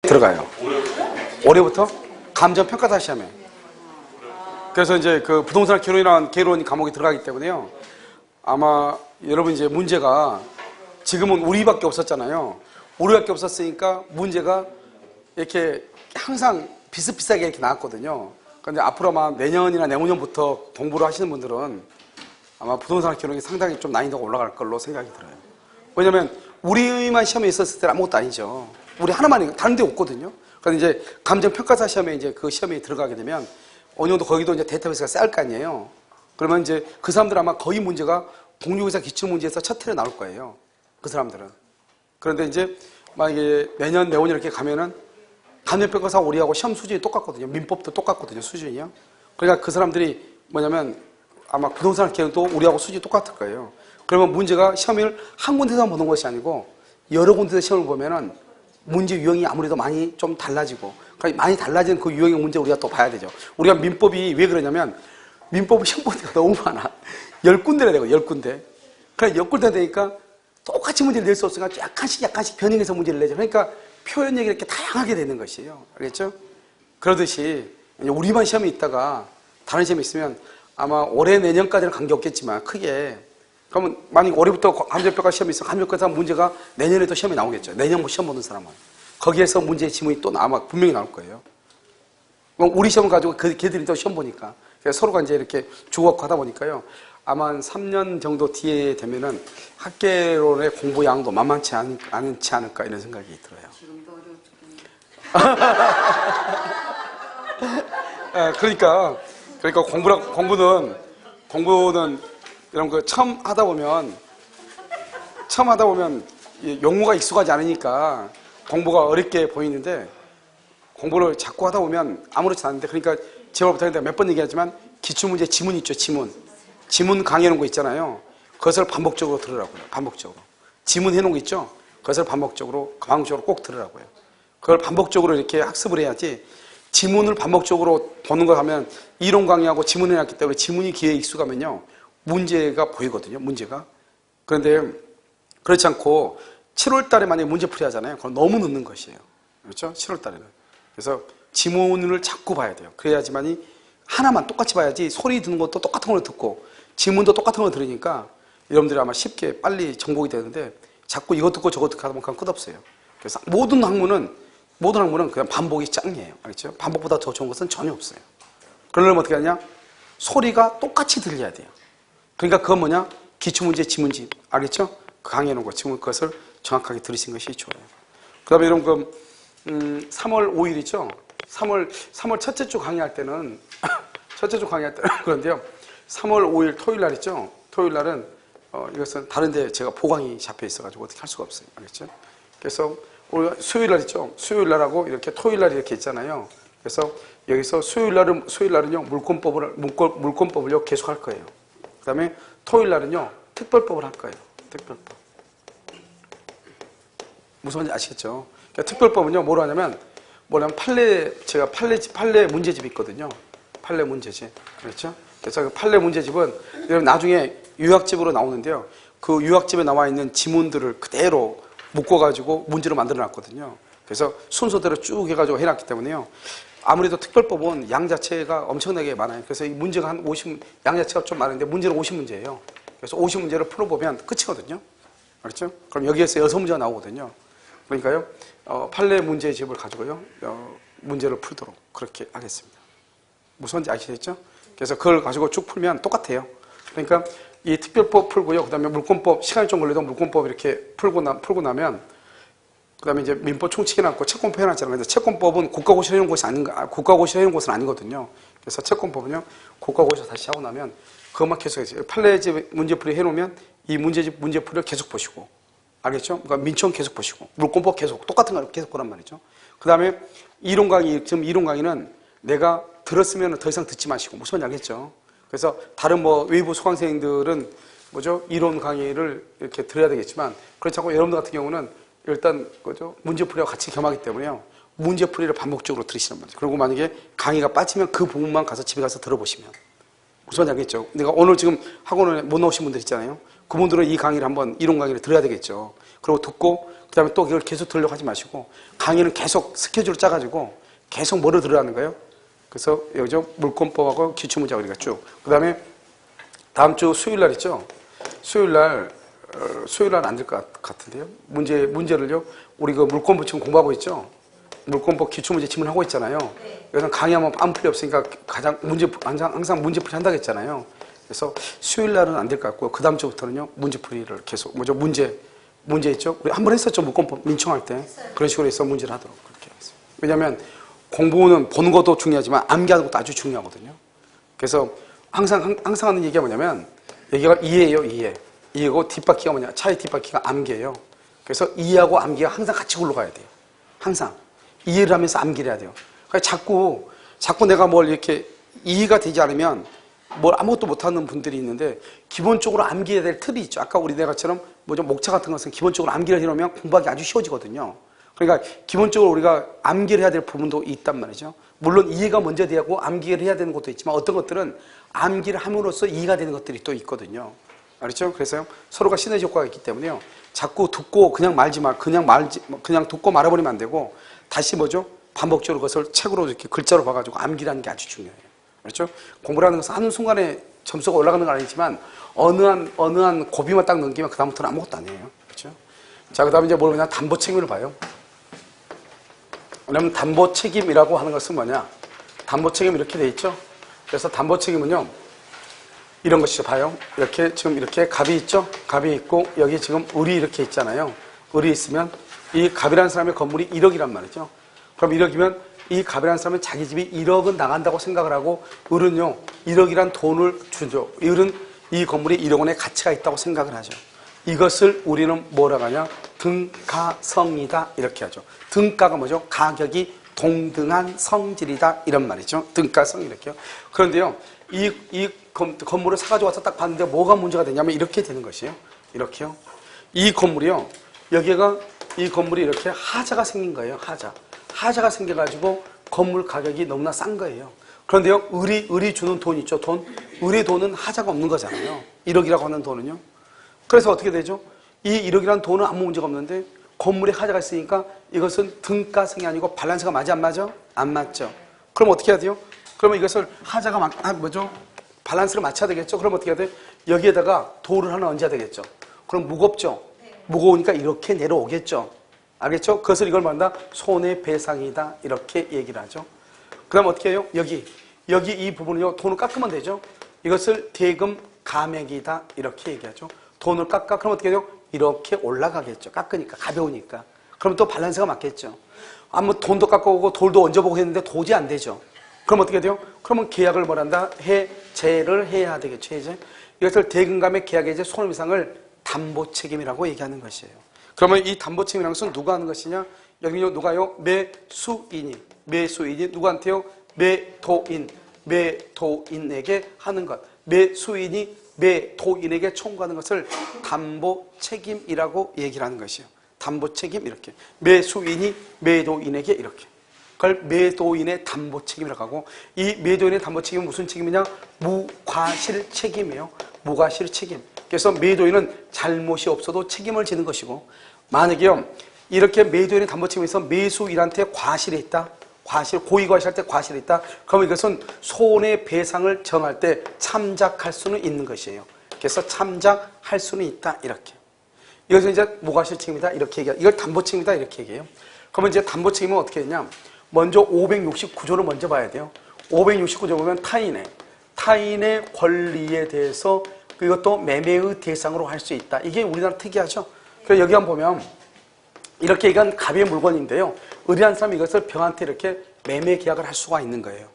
들어가요. 올해부터 감정평가사 시험에. 그래서 이제 그 부동산 개론 과목이 들어가기 때문에요. 아마 여러분 이제 문제가 지금은 우리밖에 없었잖아요. 우리밖에 없었으니까 문제가 이렇게 항상 비슷비슷하게 이렇게 나왔거든요. 그런데 앞으로 아마 내년이나 내후년부터 공부를 하시는 분들은 아마 부동산 개론이 상당히 좀 난이도가 올라갈 걸로 생각이 들어요. 왜냐면 우리만 시험에 있었을 때는 아무것도 아니죠. 우리 하나만, 다른 데 없거든요. 그런데 이제 감정평가사 시험에 이제 그 시험에 들어가게 되면 어느 정도 거기도 이제 데이터베이스가 쌓일 거 아니에요. 그러면 이제 그 사람들 아마 거의 문제가 공유기사 기출문제에서 첫 해에 나올 거예요. 그 사람들은. 그런데 이제 만약에 내년, 내후년 이렇게 가면은 감정평가사 우리하고 시험 수준이 똑같거든요. 민법도 똑같거든요. 수준이요. 그러니까 그 사람들이 뭐냐면 아마 부동산 개론도 우리하고 수준이 똑같을 거예요. 그러면 문제가 시험을 한 군데서만 보는 것이 아니고 여러 군데서 시험을 보면은 문제 유형이 아무래도 많이 좀 달라지고, 그러니까 많이 달라지는 그 유형의 문제 우리가 또 봐야 되죠. 우리가 민법이 왜 그러냐면 민법은 시험 볼 때가 너무 많아. 10군데나 되고 10군데. 그러니까 10군데 되니까 똑같이 문제를 낼 수 없으니까 약간씩 변형해서 문제를 내죠. 그러니까 표현력이 이렇게 다양하게 되는 것이에요. 알겠죠? 그러듯이 우리만 시험에 있다가 다른 시험에 있으면 아마 올해 내년까지는 관계없겠지만 크게, 그러면 만약 올해부터 감정평가 시험이 있어 감정평가 문제가 내년에도 시험에 나오겠죠. 내년 시험 보는 사람은 거기에서 문제의 지문이 또 아마 분명히 나올 거예요. 그럼 우리 시험을 가지고 걔들이 또 시험 보니까 서로가 이제 이렇게 주고받고 하다 보니까요. 아마 한 3년 정도 뒤에 되면은 학계론의 공부 양도 만만치 않지 않을까 이런 생각이 들어요. 지금도 어려워 죽겠네. 그러니까 공부는 이런 거 처음 하다 보면 용어가 익숙하지 않으니까 공부가 어렵게 보이는데, 공부를 자꾸 하다 보면 아무렇지 않은데, 그러니까 제가 몇 번 얘기하지만 기출문제 지문 있죠. 지문 강의해놓은 거 있잖아요. 그것을 반복적으로 들으라고요. 반복적으로. 지문 해놓은 거 있죠. 그것을 반복적으로 꼭 들으라고요. 그걸 반복적으로 이렇게 학습을 해야지, 지문을 반복적으로 보는 거 하면 이론 강의하고 지문 해놨기 때문에 지문이 귀에 익숙하면요. 문제가 보이거든요. 문제가. 그런데 그렇지 않고 7월 달에 만약에 문제풀이 하잖아요. 그건 너무 늦는 것이에요. 그렇죠? 7월 달에는. 그래서 지문을 자꾸 봐야 돼요. 그래야지만이 하나만 똑같이 봐야지, 소리 듣는 것도 똑같은 걸 듣고 지문도 똑같은 걸 들으니까 여러분들이 아마 쉽게 빨리 정복이 되는데, 자꾸 이것 듣고 저것 듣고 하다 보면 끝없어요. 그래서 모든 학문은 그냥 반복이 짱이에요. 알겠죠? 반복보다 더 좋은 것은 전혀 없어요. 그러려면 어떻게 하냐? 소리가 똑같이 들려야 돼요. 그러니까 그건 뭐냐? 기출문제, 지문집. 알겠죠? 강의해놓은 거, 지문 그것을 정확하게 들으신 것이 좋아요. 그 다음에 여러분, 3월 5일 있죠? 3월 첫째 주 강의할 때는, 그런데요. 3월 5일 토요일 날 있죠? 토요일 날은, 이것은 다른데 제가 보강이 잡혀 있어가지고 어떻게 할 수가 없어요. 알겠죠? 그래서 우리가 수요일 날 있죠? 수요일 날하고 이렇게 토요일 날 이렇게 있잖아요. 그래서 여기서 수요일 날은요, 물권법을요, 계속 할 거예요. 그 다음에 토요일 날은요, 특별법을 할 거예요. 특별법. 무슨 말인지 아시겠죠? 그러니까 특별법은요, 뭐로 하냐면, 제가 판례 문제집이 있거든요. 판례 문제집. 그렇죠? 그래서 그 판례 문제집은 여러분 나중에 유학집으로 나오는데요. 그 유학집에 나와 있는 지문들을 그대로 묶어가지고 문제로 만들어 놨거든요. 그래서 순서대로 쭉 해가지고 해놨기 때문에요. 아무래도 특별법은 양 자체가 엄청나게 많아요. 그래서 이 문제가 양 자체가 좀 많은데 문제는 50문제예요. 그래서 50문제를 풀어보면 끝이거든요. 알겠죠? 그럼 여기에서 6문제가 나오거든요. 그러니까요, 판례 문제집을 가지고요, 문제를 풀도록 그렇게 하겠습니다. 무슨 말인지 아시겠죠? 그래서 그걸 가지고 쭉 풀면 똑같아요. 그러니까 이 특별법 풀고요, 그 다음에 물권법, 시간이 좀 걸려도 물권법 이렇게 풀고 나면, 그 다음에 이제 민법 총칙 해놨고 채권법 해놨잖아요. 근데 채권법은 국가고시 해놓은 곳은 아니거든요. 그래서 채권법은요, 국가고시 다시 하고 나면 그것만 계속 해주세요. 판례집 문제풀이 해놓으면 이 문제집 문제풀이를 계속 보시고, 알겠죠? 그러니까 민청 계속 보시고, 물권법 계속, 똑같은 걸 계속 보란 말이죠. 그 다음에 이론 강의는 내가 들었으면 더 이상 듣지 마시고, 무슨 말인지 알겠죠? 그래서 다른 외부 수강생들은 이론 강의를 이렇게 들어야 되겠지만, 그렇지 않고 여러분들 같은 경우는 일단, 문제풀이와 같이 겸하기 때문에요. 문제풀이를 반복적으로 들으시는 말이죠. 그리고 만약에 강의가 빠지면 그 부분만 가서 집에 가서 들어보시면. 무슨 말인지 알겠죠? 내가 오늘 지금 학원에 못 나오신 분들 있잖아요. 그분들은 이 강의를 이론 강의를 들어야 되겠죠. 그리고 듣고, 그 다음에 또 이걸 계속 들으려고 하지 마시고, 강의는 계속 스케줄을 짜가지고 계속 뭐를 들으라는 거예요. 그래서 여기서 물권법하고 기출문제 우리가 쭉. 그 다음에 다음 주 수요일 날 있죠? 수요일 날 안 될 것 같은데요? 문제를요, 우리 그 물권법 지금 공부하고 있죠? 물권법 기출문제 지문하고 있잖아요. 여기서 강의하면 아무 풀이 없으니까 항상 문제풀이 한다고 했잖아요. 그래서 수요일 날은 안 될 것 같고요. 그 다음 주부터는요, 문제풀이를 계속, 문제 있죠? 우리 한 번 했었죠, 물권법 민청할 때. 그런 식으로 해서 문제를 하도록 그렇게 하겠습니다. 왜냐하면 공부는 보는 것도 중요하지만 암기하는 것도 아주 중요하거든요. 그래서 항상 하는 얘기가 뭐냐면, 얘기가 이해예요, 이해. 이해고 뒷바퀴가 뭐냐, 차의 뒷바퀴가 암기예요. 그래서 이해하고 암기가 항상 같이 굴러가야 돼요. 항상. 이해를 하면서 암기를 해야 돼요. 그러니까 자꾸 내가 뭘 이렇게 이해가 되지 않으면 뭘 아무것도 못하는 분들이 있는데, 기본적으로 암기해야 될 틀이 있죠. 아까 우리 내가처럼 목차 같은 것은 기본적으로 암기를 해놓으면 공부하기 아주 쉬워지거든요. 그러니까 기본적으로 우리가 암기를 해야 될 부분도 있단 말이죠. 물론 이해가 먼저 되고 암기를 해야 되는 것도 있지만, 어떤 것들은 암기를 함으로써 이해가 되는 것들이 또 있거든요. 알았죠? 그래서 서로가 시너지 효과가 있기 때문에요. 자꾸 듣고 그냥 그냥 듣고 말아버리면 안 되고, 다시 반복적으로 그것을 책으로 이렇게 글자로 봐가지고 암기라는 게 아주 중요해요. 그렇죠? 공부를 하는 것은 하는 순간에 점수가 올라가는 건 아니지만, 어느 한 고비만 딱 넘기면 그다음부터는 아무것도 아니에요. 그렇죠? 자, 그 다음에 이제 뭘 보냐? 담보 책임을 봐요. 왜냐면 담보 책임이라고 하는 것은 뭐냐? 담보 책임 이렇게 돼 있죠? 그래서 담보 책임은요, 이런 것이죠. 봐요. 이렇게 지금 이렇게 갑이 있죠? 갑이 있고, 여기 지금 을이 이렇게 있잖아요. 을이 있으면 이 갑이라는 사람의 건물이 1억이란 말이죠. 그럼 1억이면 이 갑이라는 사람은 자기 집이 1억은 나간다고 생각을 하고, 을은요 1억이란 돈을 주죠. 을은 이 건물이 1억 원의 가치가 있다고 생각을 하죠. 이것을 우리는 뭐라고 하냐? 등가성이다 이렇게 하죠. 등가가 뭐죠? 가격이 동등한 성질이다 이런 말이죠. 등가성 이렇게요. 그런데요, 이 건물을 사가지고 와서 딱 봤는데 뭐가 문제가 되냐면 이렇게 되는 것이에요. 이렇게요. 이 건물이요, 이 건물이 이렇게 하자가 생긴 거예요. 하자가 생겨가지고 건물 가격이 너무나 싼 거예요. 그런데요, 을이 주는 돈 있죠, 돈. 을의 돈은 하자가 없는 거잖아요. 1억이라고 하는 돈은요. 그래서 어떻게 되죠? 이 1억이라는 돈은 아무 문제가 없는데, 건물에 하자가 있으니까 이것은 등가성이 아니고 밸런스가 맞아 안 맞아? 안 맞죠. 그럼 어떻게 해야 돼요? 그러면 이것을 하자가 밸런스를 맞춰야 되겠죠. 그럼 어떻게 해야 돼? 여기에다가 돌을 하나 얹어야 되겠죠. 그럼 무겁죠. 무거우니까 이렇게 내려오겠죠. 알겠죠? 그것을 이걸 말한다, 손해배상이다 이렇게 얘기를 하죠. 그 다음 어떻게 해요? 여기 이 부분을요, 돈을 깎으면 되죠. 이것을 대금 감액이다 이렇게 얘기하죠. 돈을 깎아. 그럼 어떻게 해요? 이렇게 올라가겠죠. 깎으니까, 가벼우니까. 그럼 또 밸런스가 맞겠죠. 아무 돈도 깎아오고 돌도 얹어보고 했는데 도저히 안 되죠. 그럼 어떻게 돼요? 그러면 계약을 뭐란다? 해제를 해야 되겠죠. 해제. 이것을 대금감액 계약의 이제 손해배상을 담보 책임이라고 얘기하는 것이에요. 그러면 이 담보 책임이라는 것은 누가 하는 것이냐? 여기요, 누가요? 매수인이 누구한테요? 매도인에게 하는 것. 매수인이 매도인에게 청구하는 것을 담보 책임이라고 얘기를 하는 것이에요. 담보 책임 이렇게. 매수인이 매도인에게 이렇게. 그걸 매도인의 담보 책임이라고 하고, 이 매도인의 담보 책임은 무슨 책임이냐? 무과실 책임이에요. 무과실 책임. 그래서 매도인은 잘못이 없어도 책임을 지는 것이고, 만약에요, 이렇게 매도인의 담보 책임에서 매수인한테 과실이 있다. 고의과실할 때 과실이 있다. 그러면 이것은 손해배상을 정할 때 참작할 수는 있는 것이에요. 그래서 참작할 수는 있다. 이렇게. 이것은 이제 무과실 책임이다. 이렇게 얘기해요. 이걸 담보 책임이다. 이렇게 얘기해요. 그러면 이제 담보 책임은 어떻게 했냐? 먼저 569조를 먼저 봐야 돼요. 569조 보면 타인의 권리에 대해서 이것도 매매의 대상으로 할 수 있다. 이게 우리나라 특이하죠? 그래서 여기 한번 보면 이렇게 이건 갑의 물건인데요. 의리한 사람이 이것을 병한테 이렇게 매매 계약을 할 수가 있는 거예요.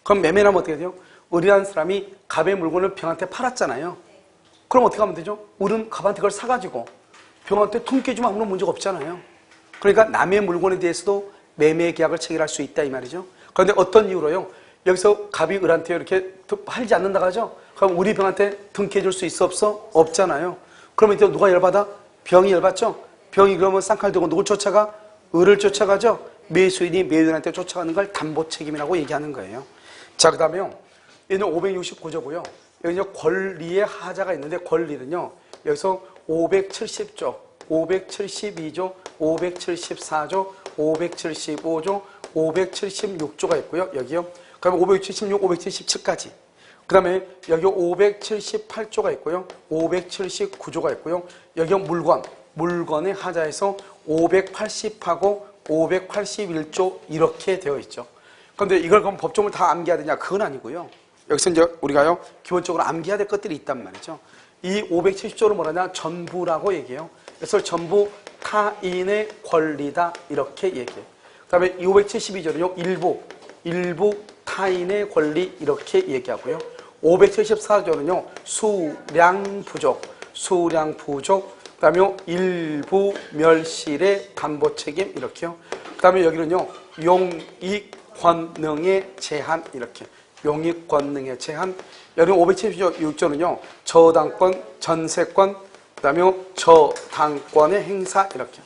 그럼 매매라면 어떻게 돼요? 의리한 사람이 갑의 물건을 병한테 팔았잖아요. 그럼 어떻게 하면 되죠? 을은 갑한테 그걸 사가지고 병한테 퉁깨주면 아무런 문제가 없잖아요. 그러니까 남의 물건에 대해서도 매매 계약을 체결할 수 있다 이 말이죠. 그런데 어떤 이유로요? 여기서 갑이 을한테 이렇게 팔지 않는다고 하죠? 그럼 우리 병한테 등캐줄 수 있어 없어? 없잖아요. 그러면 이제 누가 열받아? 병이 열받죠? 병이 그러면 쌍칼 들고 누굴 쫓아가? 을을 쫓아가죠? 매수인이 매도인한테 쫓아가는 걸 담보 책임이라고 얘기하는 거예요. 자, 그 다음에요. 얘는 569조고요. 여기 이제 권리의 하자가 있는데, 권리는요, 여기서 570조, 572조, 574조, 575조, 576조가 있고요. 여기요. 그다음에 576, 577까지. 그 다음에 여기 578조가 있고요. 579조가 있고요. 여기 물건의 하자에서 580하고 581조 이렇게 되어 있죠. 그런데 이걸 그럼 법조문을 다 암기해야 되냐? 그건 아니고요. 여기서 이제 우리가요, 기본적으로 암기해야 될 것들이 있단 말이죠. 이 570조를 뭐라냐? 전부라고 얘기해요. 그래서 전부 타인의 권리다. 이렇게 얘기해요. 그 다음에 이 572조는요, 일부 타인의 권리 이렇게 얘기하고요. 574조는요, 수량 부족, 그 다음에 일부 멸실의 담보 책임 이렇게요. 그 다음에 여기는요, 용익 권능의 제한 이렇게. 용익 권능의 제한. 여기 576조는요, 저당권, 전세권, 그 다음에 저당권의 행사 이렇게.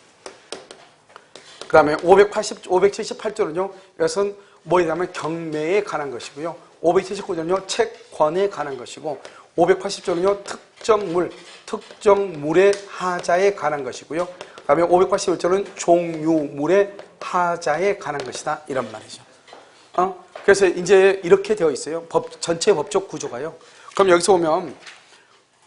그 다음에 578조는요, 이것은 뭐냐면 경매에 관한 것이고요. 579조는요, 채권에 관한 것이고, 580조는요, 특정물의 하자에 관한 것이고요. 그 다음에 581조는 종류물의 하자에 관한 것이다. 이런 말이죠. 그래서 이제 이렇게 되어 있어요. 전체 법적 구조가요. 그럼 여기서 보면,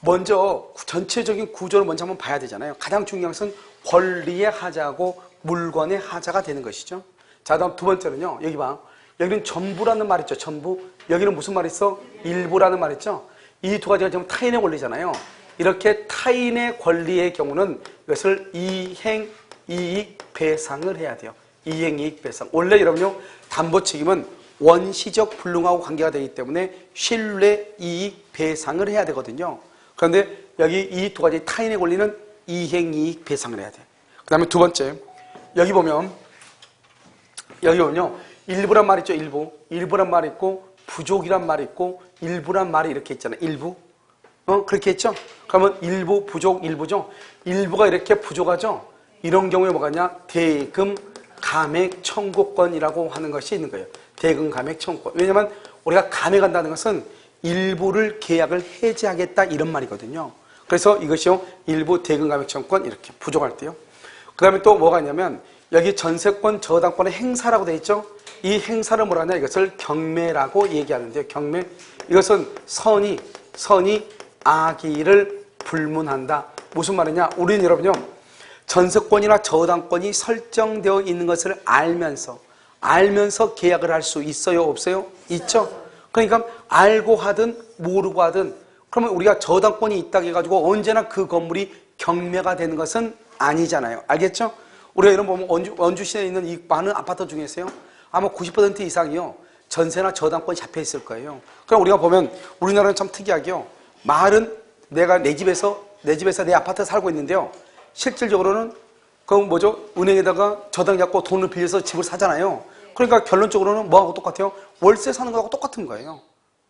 먼저 전체적인 구조를 먼저 한번 봐야 되잖아요. 가장 중요한 것은 권리의 하자하고 물건의 하자가 되는 것이죠. 자, 다음 두 번째는요. 여기 봐. 여기는 전부라는 말 있죠. 전부. 여기는 무슨 말 있어? 일부라는 말 있죠. 이 두 가지가 지금 타인의 권리잖아요. 이렇게 타인의 권리의 경우는 이것을 이행, 이익, 배상을 해야 돼요. 이행, 이익, 배상. 원래 여러분요, 담보 책임은 원시적 불능하고 관계가 되기 때문에 신뢰, 이익, 배상을 해야 되거든요. 그런데 여기 이 두 가지 타인의 권리는 이행, 이익, 배상을 해야 돼요. 그 다음에 두 번째, 여기 보면요, 일부란 말 있죠, 일부. 일부란 말 있고, 부족이란 말 있고, 일부란 말이 이렇게 있잖아요, 일부. 그렇게 했죠? 그러면 일부, 부족, 일부죠? 일부가 이렇게 부족하죠? 이런 경우에 뭐가냐? 대금, 감액, 청구권이라고 하는 것이 있는 거예요. 대금, 감액, 청구권. 왜냐면 우리가 감액한다는 것은 일부를 계약을 해지하겠다 이런 말이거든요. 그래서 이것이요, 일부, 대금, 감액, 청구권 이렇게 부족할 때요. 그 다음에 또 뭐가 있냐면 여기 전세권, 저당권의 행사라고 되어 있죠? 이 행사를 뭐라 하냐? 이것을 경매라고 얘기하는데요. 경매. 이것은 선이 악의를 불문한다. 무슨 말이냐? 우리는 여러분요, 전세권이나 저당권이 설정되어 있는 것을 알면서 계약을 할 수 있어요? 없어요? 있죠? 그러니까 알고 하든 모르고 하든 그러면 우리가 저당권이 있다고 해가지고 언제나 그 건물이 경매가 되는 것은 아니잖아요. 알겠죠? 우리가 이런 보면 원주 시내에 있는 이 많은 아파트 중에서요, 아마 90% 이상이요, 전세나 저당권이 잡혀 있을 거예요. 그럼 우리가 보면 우리나라는 참 특이하게요, 말은 내가 내 집에서 내 아파트에 살고 있는데요, 실질적으로는 그건 뭐죠? 은행에다가 저당 잡고 돈을 빌려서 집을 사잖아요. 그러니까 결론적으로는 뭐하고 똑같아요? 월세 사는 거하고 똑같은 거예요.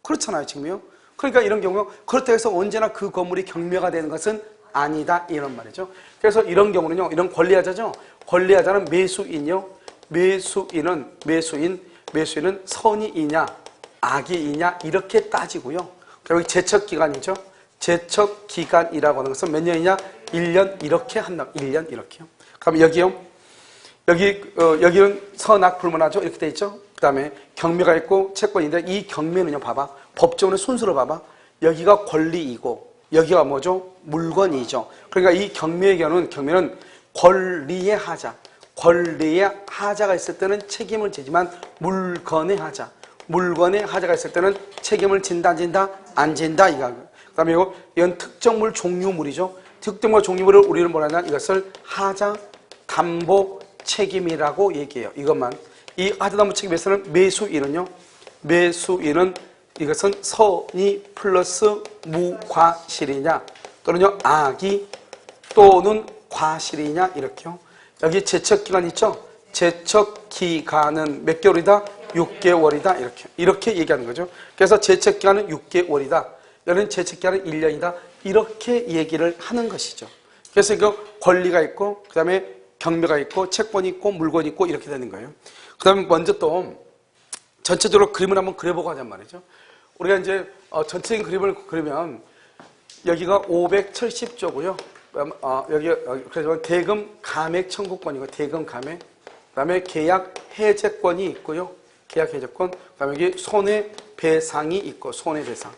그렇잖아요, 지금요. 그러니까 이런 경우 그렇다고 해서 언제나 그 건물이 경매가 되는 것은 아니다 이런 말이죠. 그래서 이런 경우는요, 이런 권리하자죠. 권리하자는 매수인요. 매수인은 선의이냐 악의이냐 이렇게 따지고요. 여기 제척기간이죠. 제척기간이라고 하는 것은 몇 년이냐? 1년 이렇게 한다. 1년 이렇게요. 그럼 여기요. 여기는 선악 불문하죠. 이렇게 돼 있죠. 그 다음에 경매가 있고 채권인데 이 경매는요, 봐봐. 법적으로 순서로 봐봐. 여기가 권리이고 여기가 뭐죠? 물건이죠. 그러니까 이 경매의 경우는 경매는 권리의 하자가 있을 때는 책임을 지지만 물건의 하자가 있을 때는 책임을 진다 안 진다? 안 진다 이거. 그 다음에 이건 특정물 종류물이죠. 특정물 종류물을 우리는 뭐라 하냐? 이것을 하자 담보 책임이라고 얘기해요. 이것만. 이 하자 담보 책임에서는 매수인은 이것은 선의 플러스 무과실이냐 또는요 악의 또는 과실이냐 이렇게요. 여기 제척기간 있죠? 제척기간은 몇 개월이다? 6개월이다 이렇게 얘기하는 거죠. 그래서 제척기간은 6개월이다. 여기는 제척기간은 1년이다. 이렇게 얘기를 하는 것이죠. 그래서 이거 권리가 있고 그 다음에 경매가 있고 채권이 있고 물건이 있고 이렇게 되는 거예요. 그 다음에 먼저 또 전체적으로 그림을 한번 그려보고 하잔 말이죠. 우리가 이제 전체적인 그림을 그리면 여기가 570조고요. 그래서 대금 감액 청구권이고 대금 감액. 그다음에 계약 해제권이 있고요. 계약 해제권. 그다음에 여기 손해배상이 있고 손해배상.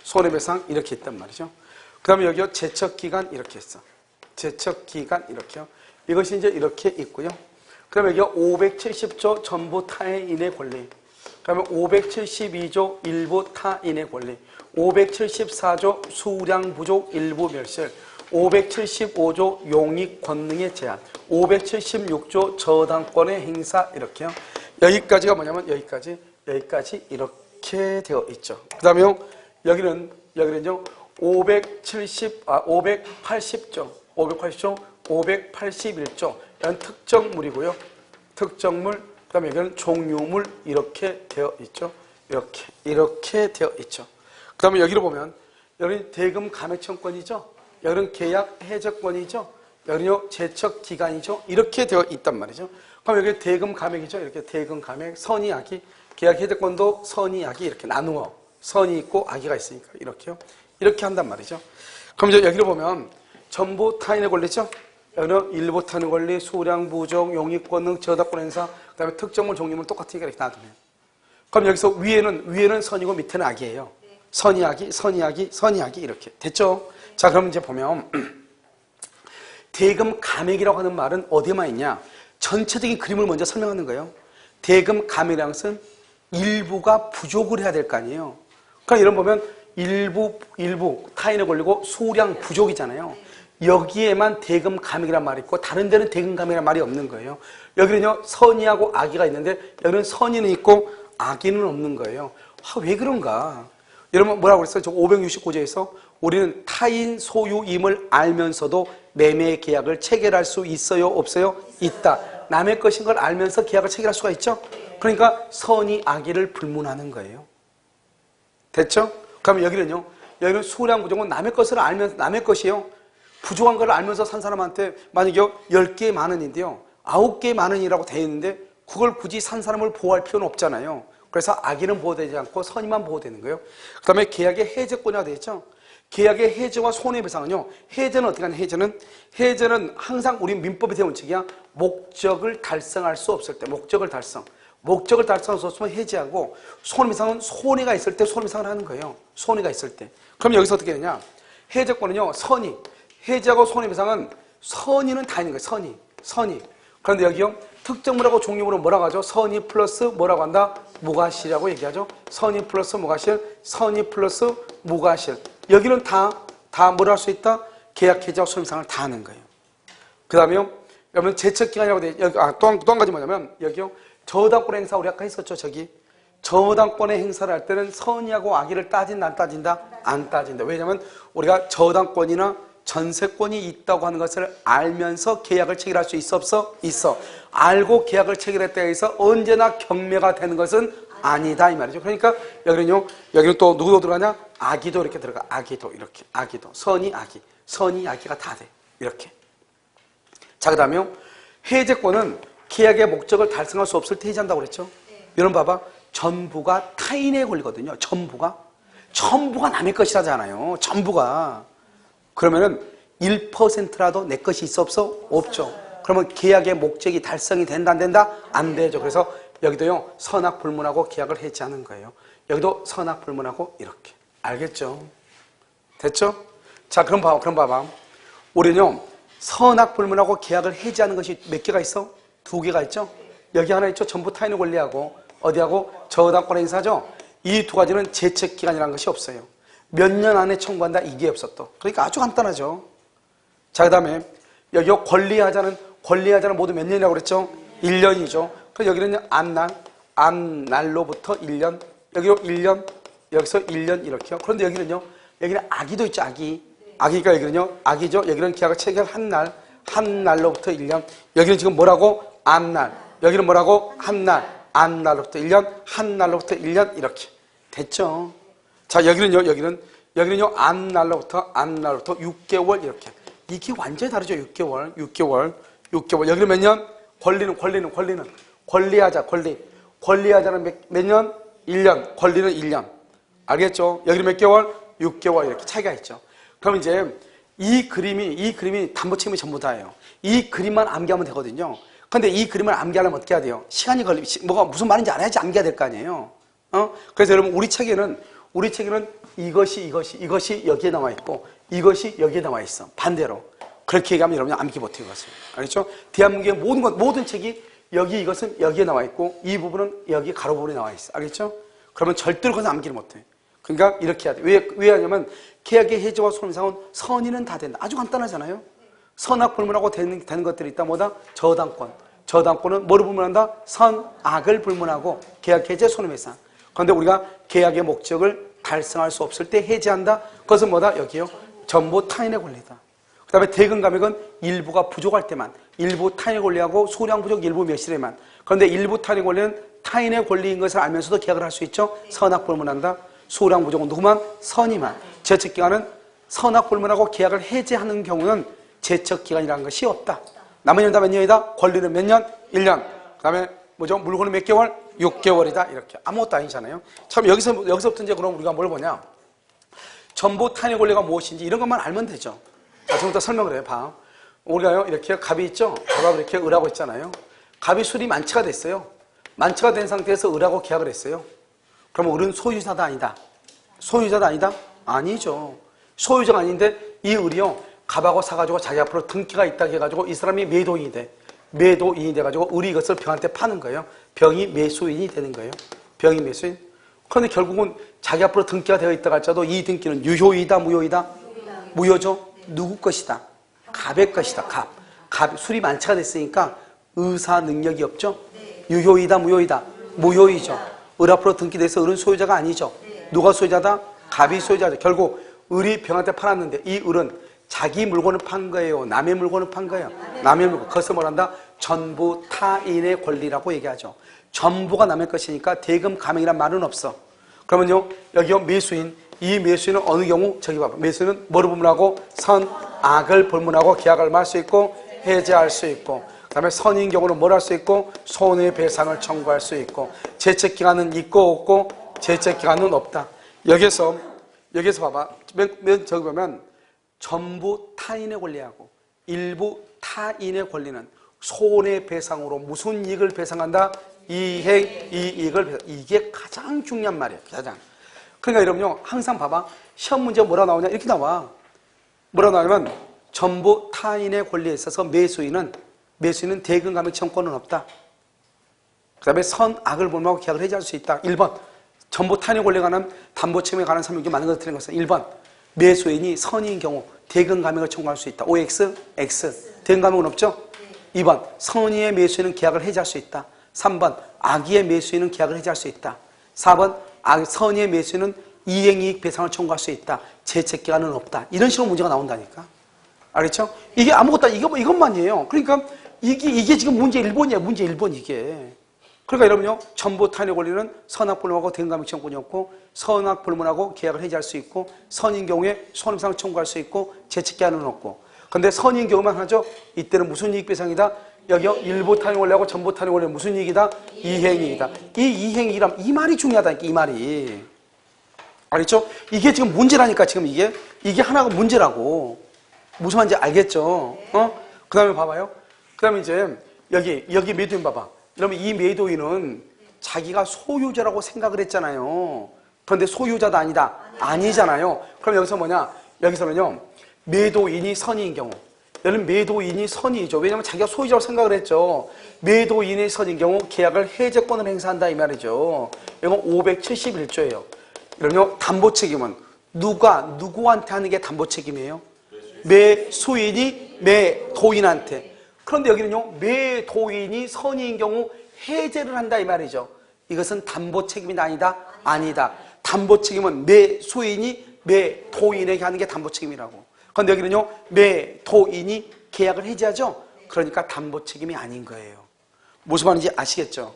손해배상 이렇게 있단 말이죠. 그다음에 여기 제척기간 이렇게 있어. 제척기간 이렇게요. 이것이 이제 이렇게 있고요. 그다음에 여기 570조 전부 타인의 권리. 그다음에 572조 일부 타인의 권리. 574조 수량 부족 일부 멸실. 575조 용익 권능의 제한. 576조 저당권의 행사 이렇게요. 여기까지가 뭐냐면 여기까지 이렇게 되어 있죠. 그다음에 여기는요 580조 581조 이런 특정물이고요. 특정물 그다음에 여기는 종료물 이렇게 되어 있죠. 이렇게 되어 있죠. 그다음에 여기를 보면 여기는 대금 감액청권이죠. 여기는 계약 해제권이죠. 여기는 제척 기간이죠. 이렇게 되어 있단 말이죠. 그럼 여기 대금 감액이죠. 이렇게 대금 감액, 선의 악의, 계약 해제권도 선의 악의 이렇게 나누어 선이 있고 악의가 있으니까 이렇게요. 이렇게 한단 말이죠. 그럼 이제 여기를 보면 전부 타인의 권리죠. 여기는 일부 타인의 권리, 수량 부족, 용익권 등 저당권 행사, 그다음에 특정물 종류물 똑같으니까 이렇게 놔두면. 그럼 여기서 위에는 선이고 밑에는 악이에요. 선의 악의, 선의 악의, 선의 악의 이렇게 됐죠. 자, 그럼 이제 보면 대금 감액이라고 하는 말은 어디에만 있냐? 전체적인 그림을 먼저 설명하는 거예요. 대금 감액이라는 것은 일부가 부족을 해야 될 거 아니에요. 그러니까 이런 보면 일부 타인에 걸리고 수량 부족이잖아요. 여기에만 대금 감액이란 말이 있고 다른 데는 대금 감액이란 말이 없는 거예요. 여기는요 선의하고 악의가 있는데 여기는 선의는 있고 악의는 없는 거예요. 왜 그런가? 여러분 뭐라고 그랬어요? 저 569조에서 우리는 타인 소유임을 알면서도 매매 계약을 체결할 수 있어요? 없어요? 있다. 남의 것인 걸 알면서 계약을 체결할 수가 있죠? 그러니까 선의 악의를 불문하는 거예요. 됐죠? 그러면 여기는 수량 부족은 남의 것을 알면서 남의 것이에요. 부족한 걸 알면서 산 사람한테 만약에 10개 만 원인데요. 9개 만 원이라고 되어 있는데 그걸 굳이 산 사람을 보호할 필요는 없잖아요. 그래서 악의는 보호되지 않고 선의만 보호되는 거예요. 그 다음에 계약의 해제권이라고 되어 있죠. 계약의 해제와 손해배상은요. 해제는 어떻게 하냐? 해제는 항상 우리 민법의 대원칙이야. 목적을 달성할 수 없을 때 목적을 달성할 수 없으면 해제하고 손해배상은 손해가 있을 때 손해배상을 하는 거예요. 손해가 있을 때. 그럼 여기서 어떻게 되냐? 해제권은요. 선의. 해제하고 손해배상은 선의는 다 있는 거예요. 선의. 그런데 여기요. 특정물하고 종류물은 뭐라고 하죠? 선의 플러스 뭐라고 한다? 무과실이라고 얘기하죠. 선의 플러스 무과실, 선의 플러스 무과실. 여기는 다 뭘 할 수 있다? 계약 해제와 손해배상을 다 하는 거예요. 그 다음에요. 여러분 제척기간이라고 돼. 또 한 가지 뭐냐면 여기요. 저당권 행사 우리 아까 했었죠. 저당권의 행사를 할 때는 선의하고 악의를 따진다 안 따진다? 안 따진다. 왜냐하면 우리가 저당권이나 전세권이 있다고 하는 것을 알면서 계약을 체결할 수 있어 없어? 있어. 알고 계약을 체결했다고 해서 언제나 경매가 되는 것은 아니다 이 말이죠. 그러니까 여기는 또 누구도 들어가냐? 악의도 이렇게 들어가. 악의도 이렇게. 악의도. 선의 악의가 다 돼. 이렇게. 자, 그다음에 해제권은 계약의 목적을 달성할 수 없을 때 해제한다고 그랬죠. 여러분 봐봐. 전부가 타인의 권리거든요. 전부가 남의 것이라잖아요. 전부가. 그러면은 1%라도 내 것이 있어 없어? 없죠. 그러면 계약의 목적이 달성이 된다 안 된다? 안 되죠. 그래서 여기도요. 선악 불문하고 계약을 해지하는 거예요. 여기도 선악 불문하고 이렇게. 알겠죠? 됐죠? 자, 그럼 봐봐. 우리는요. 선악 불문하고 계약을 해지하는 것이 몇 개가 있어? 2개가 있죠? 여기 하나 있죠? 전부 타인의 권리하고 어디하고? 저당권 행사죠? 이 2가지는 제척기간이라는 것이 없어요. 몇 년 안에 청구한다? 이게 없어 또. 그러니까 아주 간단하죠. 자, 그 다음에 여기 권리하자는 모두 몇 년이라고 그랬죠? 1년이죠. 그래서 여기는 안날로부터 1년, 여기로 1년, 여기서 1년 이렇게요. 그런데 여기는 악의도 있죠, 악의. 악의가 여기는요, 악의죠. 여기는 계약을 체결한 날로부터 1년. 여기는 지금 뭐라고? 안날. 여기는 뭐라고? 안날로부터 1년, 한날로부터 1년 이렇게. 됐죠? 자, 여기는요, 안날로부터 6개월 이렇게. 이게 완전히 다르죠, 6개월. 여기는 몇 년? 권리하자는 몇 년? 1년. 권리는 1년. 알겠죠? 여기는 몇 개월? 6개월 이렇게 차이가 있죠. 그럼 이제 이 그림이 담보 책임이 전부 다예요. 이 그림만 암기하면 되거든요. 근데 이 그림을 암기하려면 어떻게 해야 돼요? 시간이 뭐가 무슨 말인지 알아야지 암기가 될 거 아니에요. 그래서 여러분 우리 책에는 이것이 여기에 나와 있고 이것이 여기에 나와 있어. 반대로. 그렇게 얘기하면 여러분이 암기 못해요. 그것을. 알겠죠? 대한민국의 모든 책이 이것은 여기에 나와 있고 이 부분은 여기 가로 부분에 나와 있어. 알겠죠? 그러면 절대로 그것은 암기를 못해. 그러니까 이렇게 해야 돼. 왜 하냐면 계약의 해제와 손해배상은 선의는 다 된다. 아주 간단하잖아요. 선악불문하고 되는 것들이 있다. 뭐다? 저당권. 저당권은 뭐를 불문한다? 선악을 불문하고 계약 해제 손해배상. 그런데 우리가 계약의 목적을 달성할 수 없을 때 해제한다. 그것은 뭐다? 여기요. 전부 타인의 권리다. 그 다음에 대금 감액은 일부가 부족할 때만, 일부 타인의 권리하고 소량 부족 일부 몇실에만. 그런데 일부 타인의 권리는 타인의 권리인 것을 알면서도 계약을 할 수 있죠. 선악불문한다. 소량 부족은 누구만? 선의만. 제척기간은 선악불문하고 계약을 해제하는 경우는 제척기간이라는 것이 없다. 남은 연다 몇 년이다? 권리는 몇 년? 1년. 그 다음에 뭐죠? 물건은 몇 개월? 6개월이다. 이렇게. 아무것도 아니잖아요. 참 여기서부터 이제 그럼 우리가 뭘 보냐? 전부 타인의 권리가 무엇인지 이런 것만 알면 되죠. 자, 지금부터 설명을 해요. 봐. 우리가요, 이렇게 갑이 있죠? 갑하고 이렇게 을하고 있잖아요. 갑이 술이 만취가 됐어요. 만취가 된 상태에서 을하고 계약을 했어요. 그러면 을은 소유자다 아니다? 소유자다 아니다? 아니죠. 소유자가 아닌데 이 을이요, 갑하고 사가지고 자기 앞으로 등기가 있다고 해가지고 이 사람이 매도인이 돼. 매도인이 돼가지고 을이 이것을 병한테 파는 거예요. 병이 매수인이 되는 거예요. 병이 매수인. 그런데 결국은 자기 앞으로 등기가 되어 있다고 할지라도 이 등기는 유효이다, 무효이다? 무효죠. 누구 것이다? 갑의 것이다. 갑. 술이 만취가 됐으니까 의사 능력이 없죠. 유효이다, 무효이다? 무효이죠. 을 앞으로 등기돼서 을은 소유자가 아니죠. 누가 소유자다? 갑이 소유자죠. 결국 을이 병한테 팔았는데 이 을은 자기 물건을 판 거예요? 남의 물건을 판 거예요? 남의 물건. 그것을 뭐란다? 전부 타인의 권리라고 얘기하죠. 전부가 남의 것이니까 대금 감액이란 말은 없어. 그러면요, 여기요, 매수인. 이 매수인은 어느 경우? 저기 봐봐. 매수인은 뭐를 불문하고? 선악을 불문하고 계약을 할 수 있고 해제할 수 있고, 그 다음에 선인 경우는 뭘 할 수 있고? 손해배상을 청구할 수 있고, 제척기간은 있고 없고, 제척기간은 없다. 여기서 봐봐. 저기 보면 전부 타인의 권리하고 일부 타인의 권리는 손해배상으로 무슨 이익을 배상한다? 이익을 배상. 이게 가장 중요한 말이에요. 가장. 그러니까 여러분요, 항상 봐봐. 시험 문제 뭐라 나오냐? 이렇게 나와. 뭐라 나오냐면 전부 타인의 권리에 있어서 매수인은 대금 감액 청구권은 없다. 그 다음에 선악을 불문하고 계약을 해지할 수 있다. 1번. 전부 타인의 권리에 관한 담보 책임에 관한 사무에 많은 것을 틀린 것은 1번. 매수인이 선의인 경우 대금 감액을 청구할 수 있다. OX, X. 대금 감액은 없죠? 2번. 선의의 매수인은 계약을 해지할 수 있다. 3번. 악의의 매수인은 계약을 해지할 수 있다. 4번. 선의의 매수인은 이행이익 배상을 청구할 수 있다. 제척기간은 없다. 이런 식으로 문제가 나온다니까. 알겠죠? 이게 아무것도 이것만이에요. 그러니까 이게 지금 문제 1번이야. 문제 1번 이게. 그러니까 여러분요, 전부 타인의 권리는 선악불문하고 대금 감액 청구권이 없고, 선악불문하고 계약을 해지할 수 있고, 선인 경우에 손해배상을 청구할 수 있고, 제척기한은 없고. 근데 선인 경우만 하죠. 이때는 무슨 이익배상이다? 여기요, 일부 타인의 권리하고 전부 타인의 권리는 무슨 이익이다? 이행이익이다. 이 이행이익이란 이 말이 중요하다니까. 이 말이. 알겠죠? 이게 지금 문제라니까. 지금 이게 하나가 문제라고. 무슨 말인지 알겠죠? 그 다음에 봐봐요. 그 다음에 이제 여기 매도인 봐봐. 그러면 이 매도인은 자기가 소유자라고 생각을 했잖아요. 그런데 소유자도 아니다. 아니잖아요. 그럼 여기서 뭐냐? 여기서는요, 매도인이 선의인 경우. 여러분, 매도인이 선의이죠. 왜냐하면 자기가 소유자라고 생각을 했죠. 매도인이 선의인 경우 계약을 해제권을 행사한다 이 말이죠. 이건 571조예요. 여러분요, 담보 책임은 누구한테 하는 게 담보 책임이에요? 매수인이 매도인한테. 그런데 여기는요, 매도인이 선의인 경우 해제를 한다 이 말이죠. 이것은 담보 책임이 아니다? 아니다. 담보 책임은 매수인이 매도인에게 하는 게 담보 책임이라고. 그런데 여기는요, 매도인이 계약을 해제하죠. 그러니까 담보 책임이 아닌 거예요. 무슨 말인지 아시겠죠?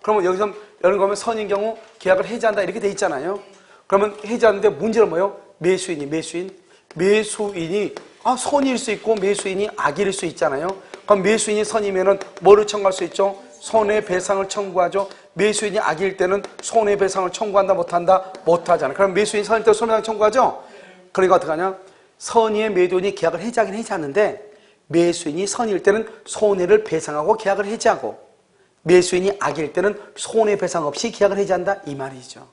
그러면 여기서 여러분 보면 선인 경우 계약을 해제한다 이렇게 돼 있잖아요. 그러면 해제하는데 문제는 뭐예요? 매수인이 선일 수 있고 매수인이 악일 수 있잖아요. 그럼 매수인이 선이면은 뭐를 청구할 수 있죠? 손해배상을 청구하죠. 매수인이 악일 때는 손해배상을 청구한다 못한다? 못하잖아요. 그럼 매수인이 선일 때 손해배상 청구하죠. 그러니까 어떡하냐? 선의의 매도인이 계약을 해지하긴 해지하는데 매수인이 선의일 때는 손해를 배상하고 계약을 해지하고 매수인이 악일 때는 손해배상 없이 계약을 해지한다 이 말이죠.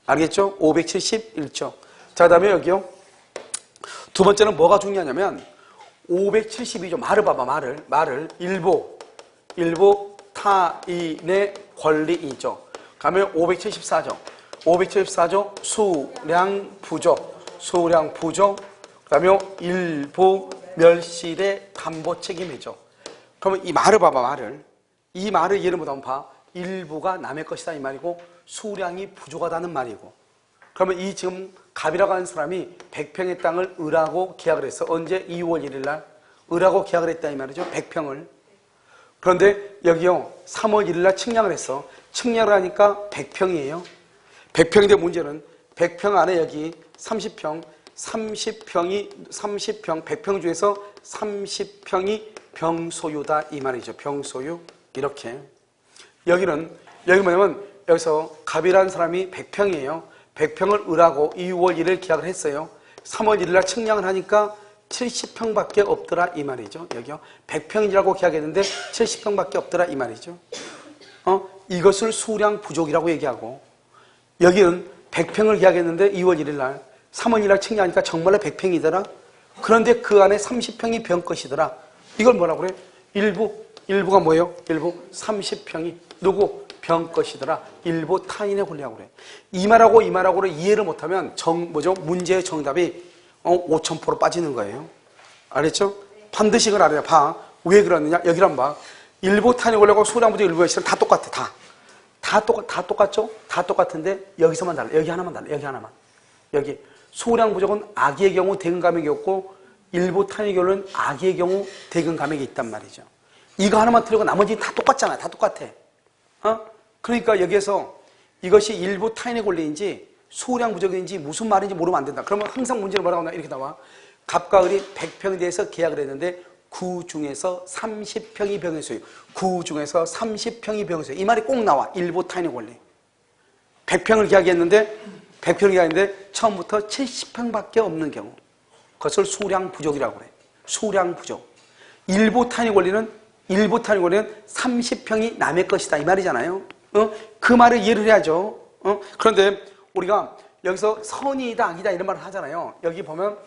알겠죠? 571조. 자, 그 다음에 여기요. 두 번째는 뭐가 중요하냐면 572조 말을 봐봐. 말을 일부 타인의 권리이죠. 가면 574조. 574조 수량부족. 그 다음에 일부 멸실의 담보 책임이죠. 그러면 이 말을 봐봐. 이 말을 예를 못하면 봐. 일부가 남의 것이다 이 말이고 수량이 부족하다는 말이고. 그러면 이 지금 갑이라고 하는 사람이 100평의 땅을 을하고 계약을 했어. 언제? 2월 1일 날 을하고 계약을 했다 이 말이죠. 100평을. 그런데 여기요 3월 1일 날 측량을 했어. 측량을 하니까 100평이에요. 100평인데 문제는 100평 안에 여기 30평 100평 중에서 30평이 병소유다 이 말이죠. 병소유. 이렇게. 여기 뭐냐면 여기서 갑이라는 사람이 100평이에요. 100평을 을하고 2월 1일 계약을 했어요. 3월 1일 날 측량을 하니까 70평밖에 없더라 이 말이죠. 여기요. 100평이라고 계약했는데 70평밖에 없더라 이 말이죠. 이것을 수량 부족이라고 얘기하고 여기는 100평을 계약했는데 2월 1일 날 3월 1일 날 측량하니까 정말로 100평이더라. 그런데 그 안에 30평이 병 것이더라. 이걸 뭐라고 그래? 일부가 뭐예요? 일부 30평이 누구? 병 것이더라. 일부 타인의 권리라고 그래. 이 말하고를 이해를 못하면 문제의 정답이 5000% 빠지는 거예요. 알겠죠? 반드시 이걸 알아야 봐. 왜 그러느냐? 여기를 한번 봐. 일부 타인의 권리하고 수량부족 일부 멸실은 다 똑같아. 다 똑같죠? 다 똑같은데 여기서만 달라. 여기 하나만 달라. 여기 하나만. 여기 수량부족은 악의 경우 대금 감액이 없고 일부 타인의 경우는 악의 경우 대금 감액이 있단 말이죠. 이거 하나만 틀리고 나머지 다 똑같잖아. 다 똑같아. 그러니까 여기에서 이것이 일부 타인의 권리인지 수량 부족인지 무슨 말인지 모르면 안 된다. 그러면 항상 문제는 뭐라고 나와? 이렇게 나와. 갑과 을이 100평에 대해서 계약을 했는데 그 중에서 30평이 병의 소유. 그 중에서 30평이 병의 소유. 이 말이 꼭 나와. 일부 타인의 권리. 100평을 계약했는데 처음부터 70평밖에 없는 경우. 그것을 수량 부족이라고 그래. 수량 부족. 일부 타인의 권리는 30평이 남의 것이다 이 말이잖아요. 그 말을 이해를 해야죠. 그런데 우리가 여기서 선이다 악이다 이런 말을 하잖아요. 여기 보면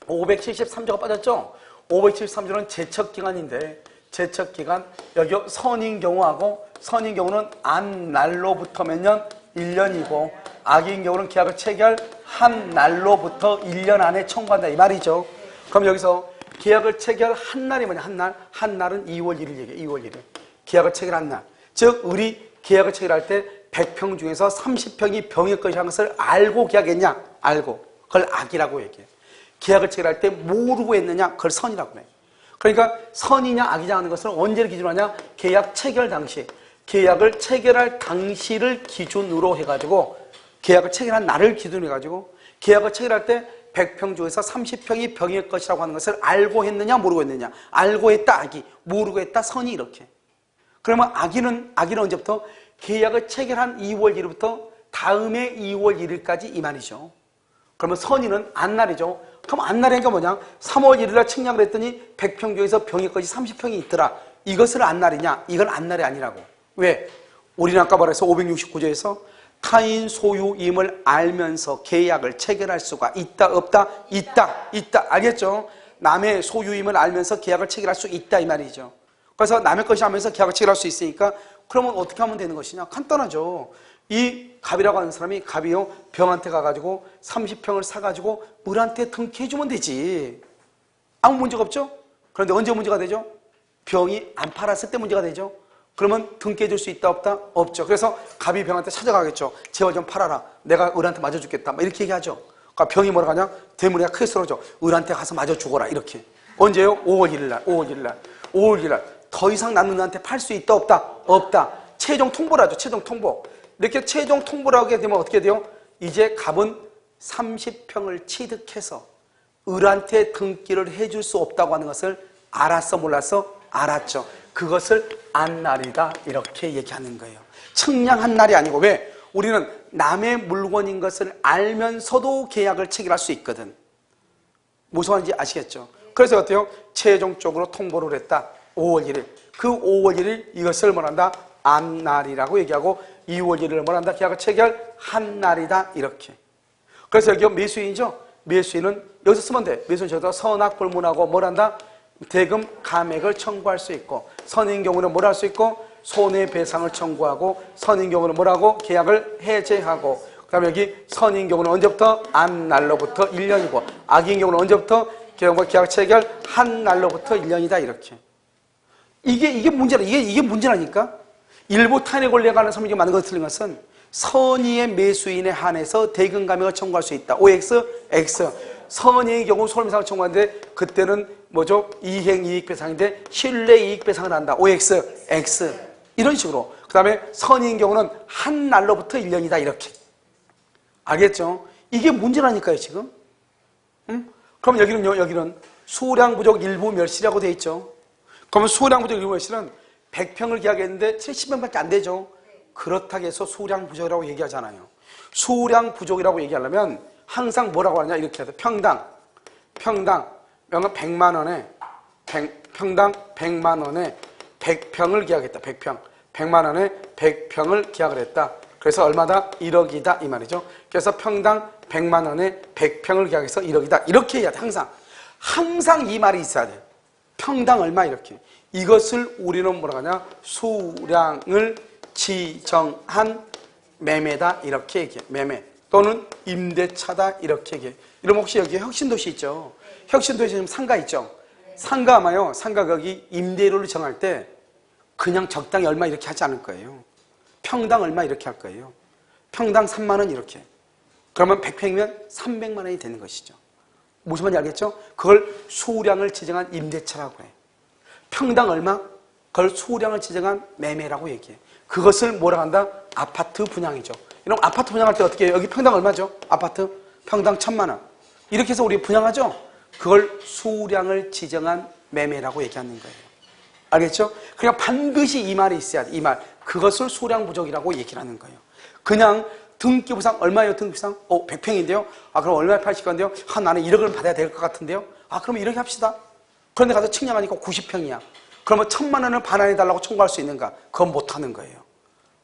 573조가 빠졌죠. 573조는 제척기간인데 제척기간 여기 선인 경우하고 선인 경우는 안 날로부터 몇 년? 1년이고 악인 경우는 계약을 체결한 날로부터 1년 안에 청구한다 이 말이죠. 그럼 여기서 계약을 체결한 날이 뭐냐? 한 날은 2월 1일 얘기해. 2월 1일. 계약을 체결한 날. 즉 을이 계약을 체결할 때 100평 중에서 30평이 병의 것이라는 것을 알고 계약했냐? 알고. 그걸 악이라고 얘기해. 계약을 체결할 때 모르고 했느냐? 그걸 선이라고 해. 그러니까 선이냐 악이냐 하는 것을 언제를 기준으로 하냐? 계약 체결 당시. 계약을 체결할 당시를 기준으로 해가지고 계약을 체결한 날을 기준으로 해가지고 계약을 체결할 때 100평 중에서 30평이 병의 것이라고 하는 것을 알고 했느냐 모르고 했느냐. 알고 했다 악이, 모르고 했다 선이 이렇게. 그러면 악인은 언제부터? 계약을 체결한 2월 1일부터 다음에 2월 1일까지 이 말이죠. 그러면 선인은 안날이죠. 그럼 안날이니까 뭐냐? 3월 1일 날 측량을 했더니 100평 중에서 병의 것이 30평이 있더라. 이것을 안날이냐? 이건 안날이 아니라고. 왜? 우리는 아까 말해서 569조에서 타인 소유임을 알면서 계약을 체결할 수가 있다 없다? 있다. 알겠죠? 남의 소유임을 알면서 계약을 체결할 수 있다 이 말이죠. 그래서 남의 것이 하면서 계약을 체결할 수 있으니까 그러면 어떻게 하면 되는 것이냐? 간단하죠. 이 갑이라고 하는 사람이 갑이요 병한테 가가지고 30평을 사가지고 을한테 등기해주면 되지. 아무 문제가 없죠? 그런데 언제 문제가 되죠? 병이 안 팔았을 때 문제가 되죠. 그러면 등기해줄 수 있다 없다? 없죠. 그래서 갑이 병한테 찾아가겠죠. 제발 좀 팔아라. 내가 을한테 맞아주겠다. 이렇게 얘기하죠. 그러니까 병이 뭐라 하냐? 대문이가 크게 쓰러져. 을한테 가서 맞아 죽어라. 이렇게. 언제요? 5월 1일 날. 5월 1일 날. 더 이상 남는 을한테 팔 수 있다 없다? 없다. 최종 통보를 하죠. 최종 통보. 이렇게 최종 통보를 하게 되면 어떻게 돼요? 이제 갑은 30평을 취득해서 을한테 등기를 해줄 수 없다고 하는 것을 알았어 몰랐어? 알았죠. 그것을 안날이다 이렇게 얘기하는 거예요. 측량한 날이 아니고. 왜? 우리는 남의 물건인 것을 알면서도 계약을 체결할 수 있거든. 무슨 말인지 아시겠죠? 그래서 어때요? 최종적으로 통보를 했다. 5월 1일. 그 5월 1일 이것을 뭐란다? 암날이라고 얘기하고 2월 1일을 뭐란다? 계약을 체결한 날이다. 이렇게. 그래서 여기 매수인이죠? 매수인은 여기서 쓰면 돼. 매수인 저기서 선악 불문하고 뭐란다? 대금 감액을 청구할 수 있고, 선인 경우는 뭘 할 수 있고, 손해배상을 청구하고, 선인 경우는 뭐라고? 계약을 해제하고, 그 다음에 여기 선인 경우는 언제부터? 암날로부터 1년이고, 악인 경우는 언제부터? 계약 체결한 날로부터 1년이다. 이렇게. 이게 문제라. 이게 문제라니까? 일부 탄핵 권리에 관한 설명이 많은 것을 틀린 것은 선의의 매수인에 한해서 대금 감액을 청구할 수 있다. OX, X. 선의의 경우 손해배상을 청구하는데 그때는 뭐죠? 이행이익배상인데 신뢰이익배상을 한다. OX, X. 이런 식으로. 그 다음에 선의인 경우는 한 날로부터 1년이다. 이렇게. 알겠죠? 이게 문제라니까요, 지금. 응? 그럼 여기는요, 여기는 수량 부족 일부 멸실이라고 돼 있죠. 그러면 수량 부족 일부 멸실은 100평을 계약했는데 70평밖에 안 되죠. 그렇다고 해서 수량 부족이라고 얘기하잖아요. 수량 부족이라고 얘기하려면 항상 뭐라고 하냐 이렇게 해야 돼. 평당 100만 원에 평당 100만 원에 100평을 계약했다. 100만 원에 100평을 계약을 했다. 그래서 얼마다? 1억이다 이 말이죠. 그래서 평당 100만 원에 100평을 계약해서 1억이다. 이렇게 해야 돼. 항상 이 말이 있어야 돼. 평당 얼마 이렇게. 이것을 우리는 뭐라고 하냐? 수량을 지정한 매매다 이렇게 얘기해. 매매 또는 임대차다 이렇게 얘기해. 이러면 혹시 여기 혁신도시 있죠? 혁신도시에 지금 상가 있죠? 상가 아마요. 상가 거기 임대료를 정할 때 그냥 적당히 얼마 이렇게 하지 않을 거예요. 평당 얼마 이렇게 할 거예요. 평당 3만 원 이렇게. 그러면 100평이면 300만 원이 되는 것이죠. 무슨 말인지 알겠죠? 그걸 수량을 지정한 임대차라고 해. 평당 얼마? 그걸 수량을 지정한 매매라고 얘기해. 그것을 뭐라고 한다? 아파트 분양이죠. 이런 아파트 분양할 때 어떻게 해요? 여기 평당 얼마죠? 아파트 평당 1,000만 원. 이렇게 해서 우리 분양하죠? 그걸 수량을 지정한 매매라고 얘기하는 거예요. 알겠죠? 그냥 반드시 이 말이 있어야 돼. 이 말. 그것을 수량 부족이라고 얘기를 하는 거예요. 그냥 등기부상 얼마예요? 등기부상? 100평인데요? 그럼 얼마에 파실 건데요? 나는 1억을 받아야 될 것 같은데요? 그럼 이렇게 합시다. 그런데 가서 측량하니까 90평이야. 그러면 1,000만 원을 반환해달라고 청구할 수 있는가? 그건 못하는 거예요.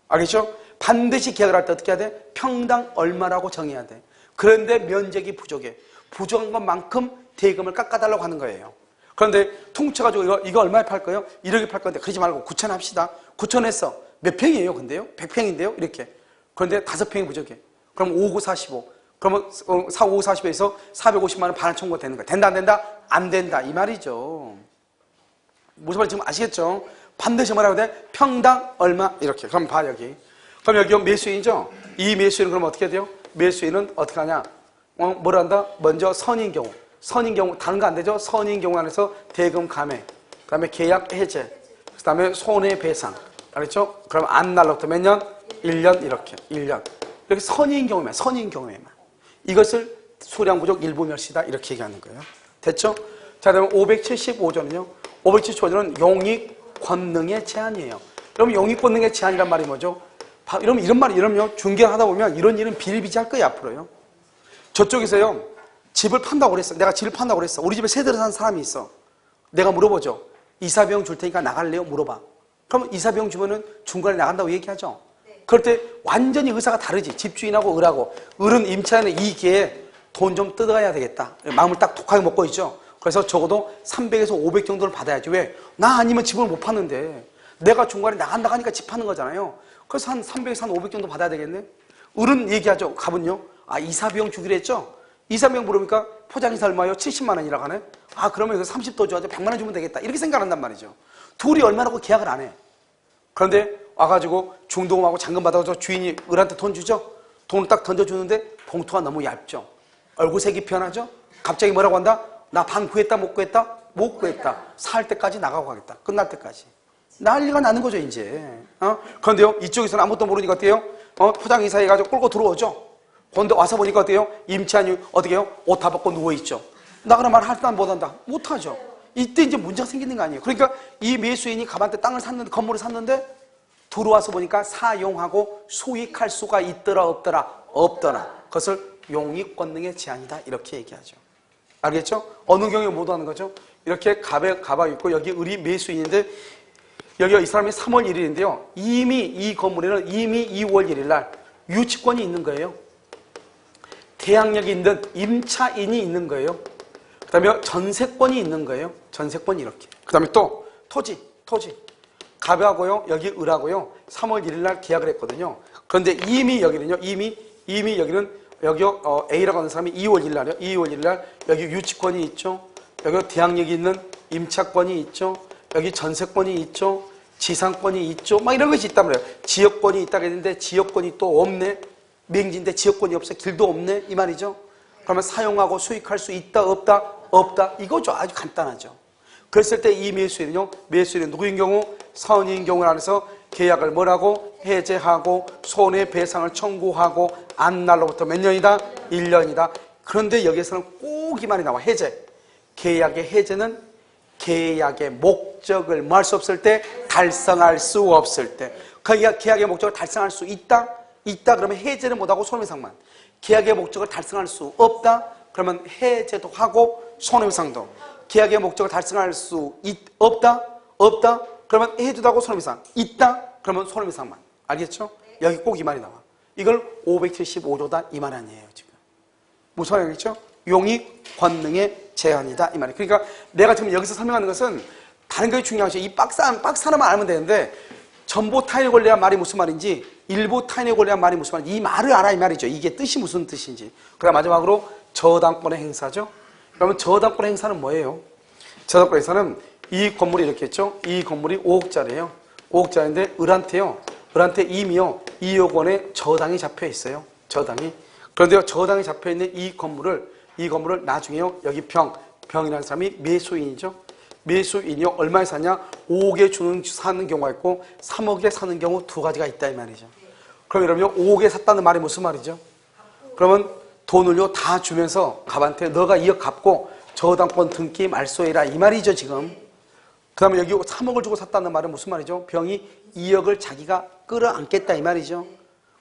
알겠죠? 반드시 계약을 할 때 어떻게 해야 돼? 평당 얼마라고 정해야 돼. 그런데 면적이 부족해. 부족한 것만큼 대금을 깎아달라고 하는 거예요. 그런데 퉁쳐가지고 이거 얼마에 팔 거예요? 1억에 팔 건데 그러지 말고 9천 합시다. 9천 했어. 몇 평이에요 근데요? 100평인데요? 이렇게. 그런데 5평이 부족해. 그럼 5, 9, 45. 그러면 4, 5, 40에서 450만 원 반환 청구가 되는 거야. 된다 안 된다? 안 된다 이 말이죠. 무슨 말인지 지금 아시겠죠? 반드시 뭐라고 돼? 평당 얼마 이렇게. 그럼 봐 여기. 그럼 여기 매수인이죠? 이 매수인은 그럼 어떻게 돼요? 매수인은 어떻게 하냐? 뭐라 한다? 먼저 선인 경우. 선인 경우 다른 거 안 되죠? 선인 경우 안에서 대금 감액, 그 다음에 계약 해제, 그 다음에 손해배상. 알겠죠? 그럼 암날로부터 몇 년? 1년 이렇게. 1년. 이렇게 선인 경우에만. 이것을 수량 부족 일부 멸시다 이렇게 얘기하는 거예요. 됐죠? 자, 그러면 575조는요. 575조는 용익 권능의 제한이에요. 그럼 용익 권능의 제한이란 말이 뭐죠? 이러면 이런 말이 이러면요. 중개하다 보면 이런 일은 비일비재할 거예요, 앞으로요. 저쪽에서요. 집을 판다고 그랬어. 내가 집을 판다고 그랬어. 우리 집에 세대를 사는 사람이 있어. 내가 물어보죠. 이사 비용 줄 테니까 나갈래요? 물어봐. 그러면 이사 비용 주면은 중간에 나간다고 얘기하죠. 그럴 때 완전히 의사가 다르지. 집주인하고 을하고. 을은 임차인의 이 기회에 돈 좀 뜯어가야 되겠다. 마음을 딱 독하게 먹고 있죠. 그래서 적어도 300에서 500 정도를 받아야지. 왜? 나 아니면 집을 못 파는데 내가 중간에 나간다 하니까 집 파는 거잖아요. 그래서 한 300에서 한 500 정도 받아야 되겠네. 을은 얘기하죠. 갑은요. 이사 비용 주기로 했죠. 이사 비용 물으니까 포장이사 얼마요? 70만 원이라고 하네. 그러면 이거 30도 줘야죠. 100만 원 주면 되겠다. 이렇게 생각한단 말이죠. 둘이 얼마라고 계약을 안 해. 그런데 와가지고 중도금하고 잔금 받아서 주인이 을한테 돈 주죠. 돈을 딱 던져주는데 봉투가 너무 얇죠. 얼굴색이 변하죠. 갑자기 뭐라고 한다? 나 방 구했다 못 구했다? 못 구했다. 살 때까지 나가고 가겠다. 끝날 때까지. 난리가 나는 거죠 이제. 그런데요 이쪽에서는 아무것도 모르니까 어때요? 포장이사 해가지고 끌고 들어오죠. 그런데 와서 보니까 어때요? 임차인이 어떻게 해요? 옷 다 벗고 누워있죠. 나가라 말 할 때 못한다. 못하죠. 이때 이제 문제가 생기는 거 아니에요. 그러니까 이 매수인이 가만히 땅을 샀는데, 건물을 샀는데 들어와서 보니까 사용하고 수익할 수가 있더라 없더라? 없더라. 그것을 용익 권능의 제한이다 이렇게 얘기하죠. 알겠죠? 어느 경우에 못 하는 거죠? 이렇게 가방 있고 여기 을이 매수인인데 여기가 이 사람이 3월 1일인데요. 이미 이 건물에는 이미 2월 1일 날 유치권이 있는 거예요. 계약력이 있는 임차인이 있는 거예요. 그 다음에 전세권이 있는 거예요. 전세권이 이렇게. 그 다음에 또 토지. 갑하고요. 여기 을하고요. 3월 1일 날 계약을 했거든요. 그런데 이미 여기는요. 이미 여기는 여기 A라고 하는 사람이 2월 1일 날이요. 2월 1일 날 여기 유치권이 있죠. 여기 계약력이 있는 임차권이 있죠. 여기 전세권이 있죠. 지상권이 있죠. 막 이런 것이 있단 말이에요. 지역권이 있다고 했는데 지역권이 또 없네. 맹지인데 지역권이 없어. 길도 없네. 이 말이죠. 그러면 사용하고 수익할 수 있다 없다? 없다. 이거죠. 아주 간단하죠. 그랬을 때 이 매수인은요. 매수인은 누구인 경우? 선인 경우를 안에서 계약을 뭐라고? 해제하고 손해배상을 청구하고 안 날로부터 몇 년이다? 1년이다. 그런데 여기에서는 꼭 이 말이 나와. 해제. 계약의 해제는 계약의 목적을 뭐 할 수 없을 때? 달성할 수 없을 때. 그러니까 계약의 목적을 달성할 수 있다? 있다 그러면 해제는 못하고 손해배상만. 계약의 목적을 달성할 수 없다? 그러면 해제도 하고 손해배상도. 계약의 목적을 달성할 수 없다? 없다? 그러면 해제도 하고 손해배상. 있다? 그러면 손해배상만. 알겠죠? 여기 꼭 이 말이 나와. 이걸 575조다 이 말 아니에요 지금. 무슨 말이겠죠? 용익 권능의 제한이다 이 말이에요. 그러니까 내가 지금 여기서 설명하는 것은 다른 게 중요하죠. 이 박스 하나만 알면 되는데 전부 타인의 권리란 말이 무슨 말인지 일부 타인의 권리란 말이 무슨 말인지 이 말을 알아 이 말이죠. 이게 뜻이 무슨 뜻인지. 그다음 마지막으로 저당권의 행사죠. 그러면 저당권의 행사는 뭐예요? 저당권의 행사는 이 건물이 이렇게 했죠. 이 건물이 5억짜리예요. 5억짜리인데 을한테 이미요 2억 원의 저당이 잡혀 있어요. 저당이. 그런데 저당이 잡혀 있는 이 건물을 나중에요 여기 병이라는 사람이 매수인이죠. 매수인이요 얼마에 사냐? 5억에 사는 경우가 있고 3억에 사는 경우 두 가지가 있다 이 말이죠. 그럼 여러분 5억에 샀다는 말이 무슨 말이죠? 그러면 돈을요 다 주면서 갑한테 너가 2억 갚고 저당권 등기 말소해라 이 말이죠 지금. 그 다음에 여기 3억을 주고 샀다는 말은 무슨 말이죠? 병이 2억을 자기가 끌어안겠다 이 말이죠.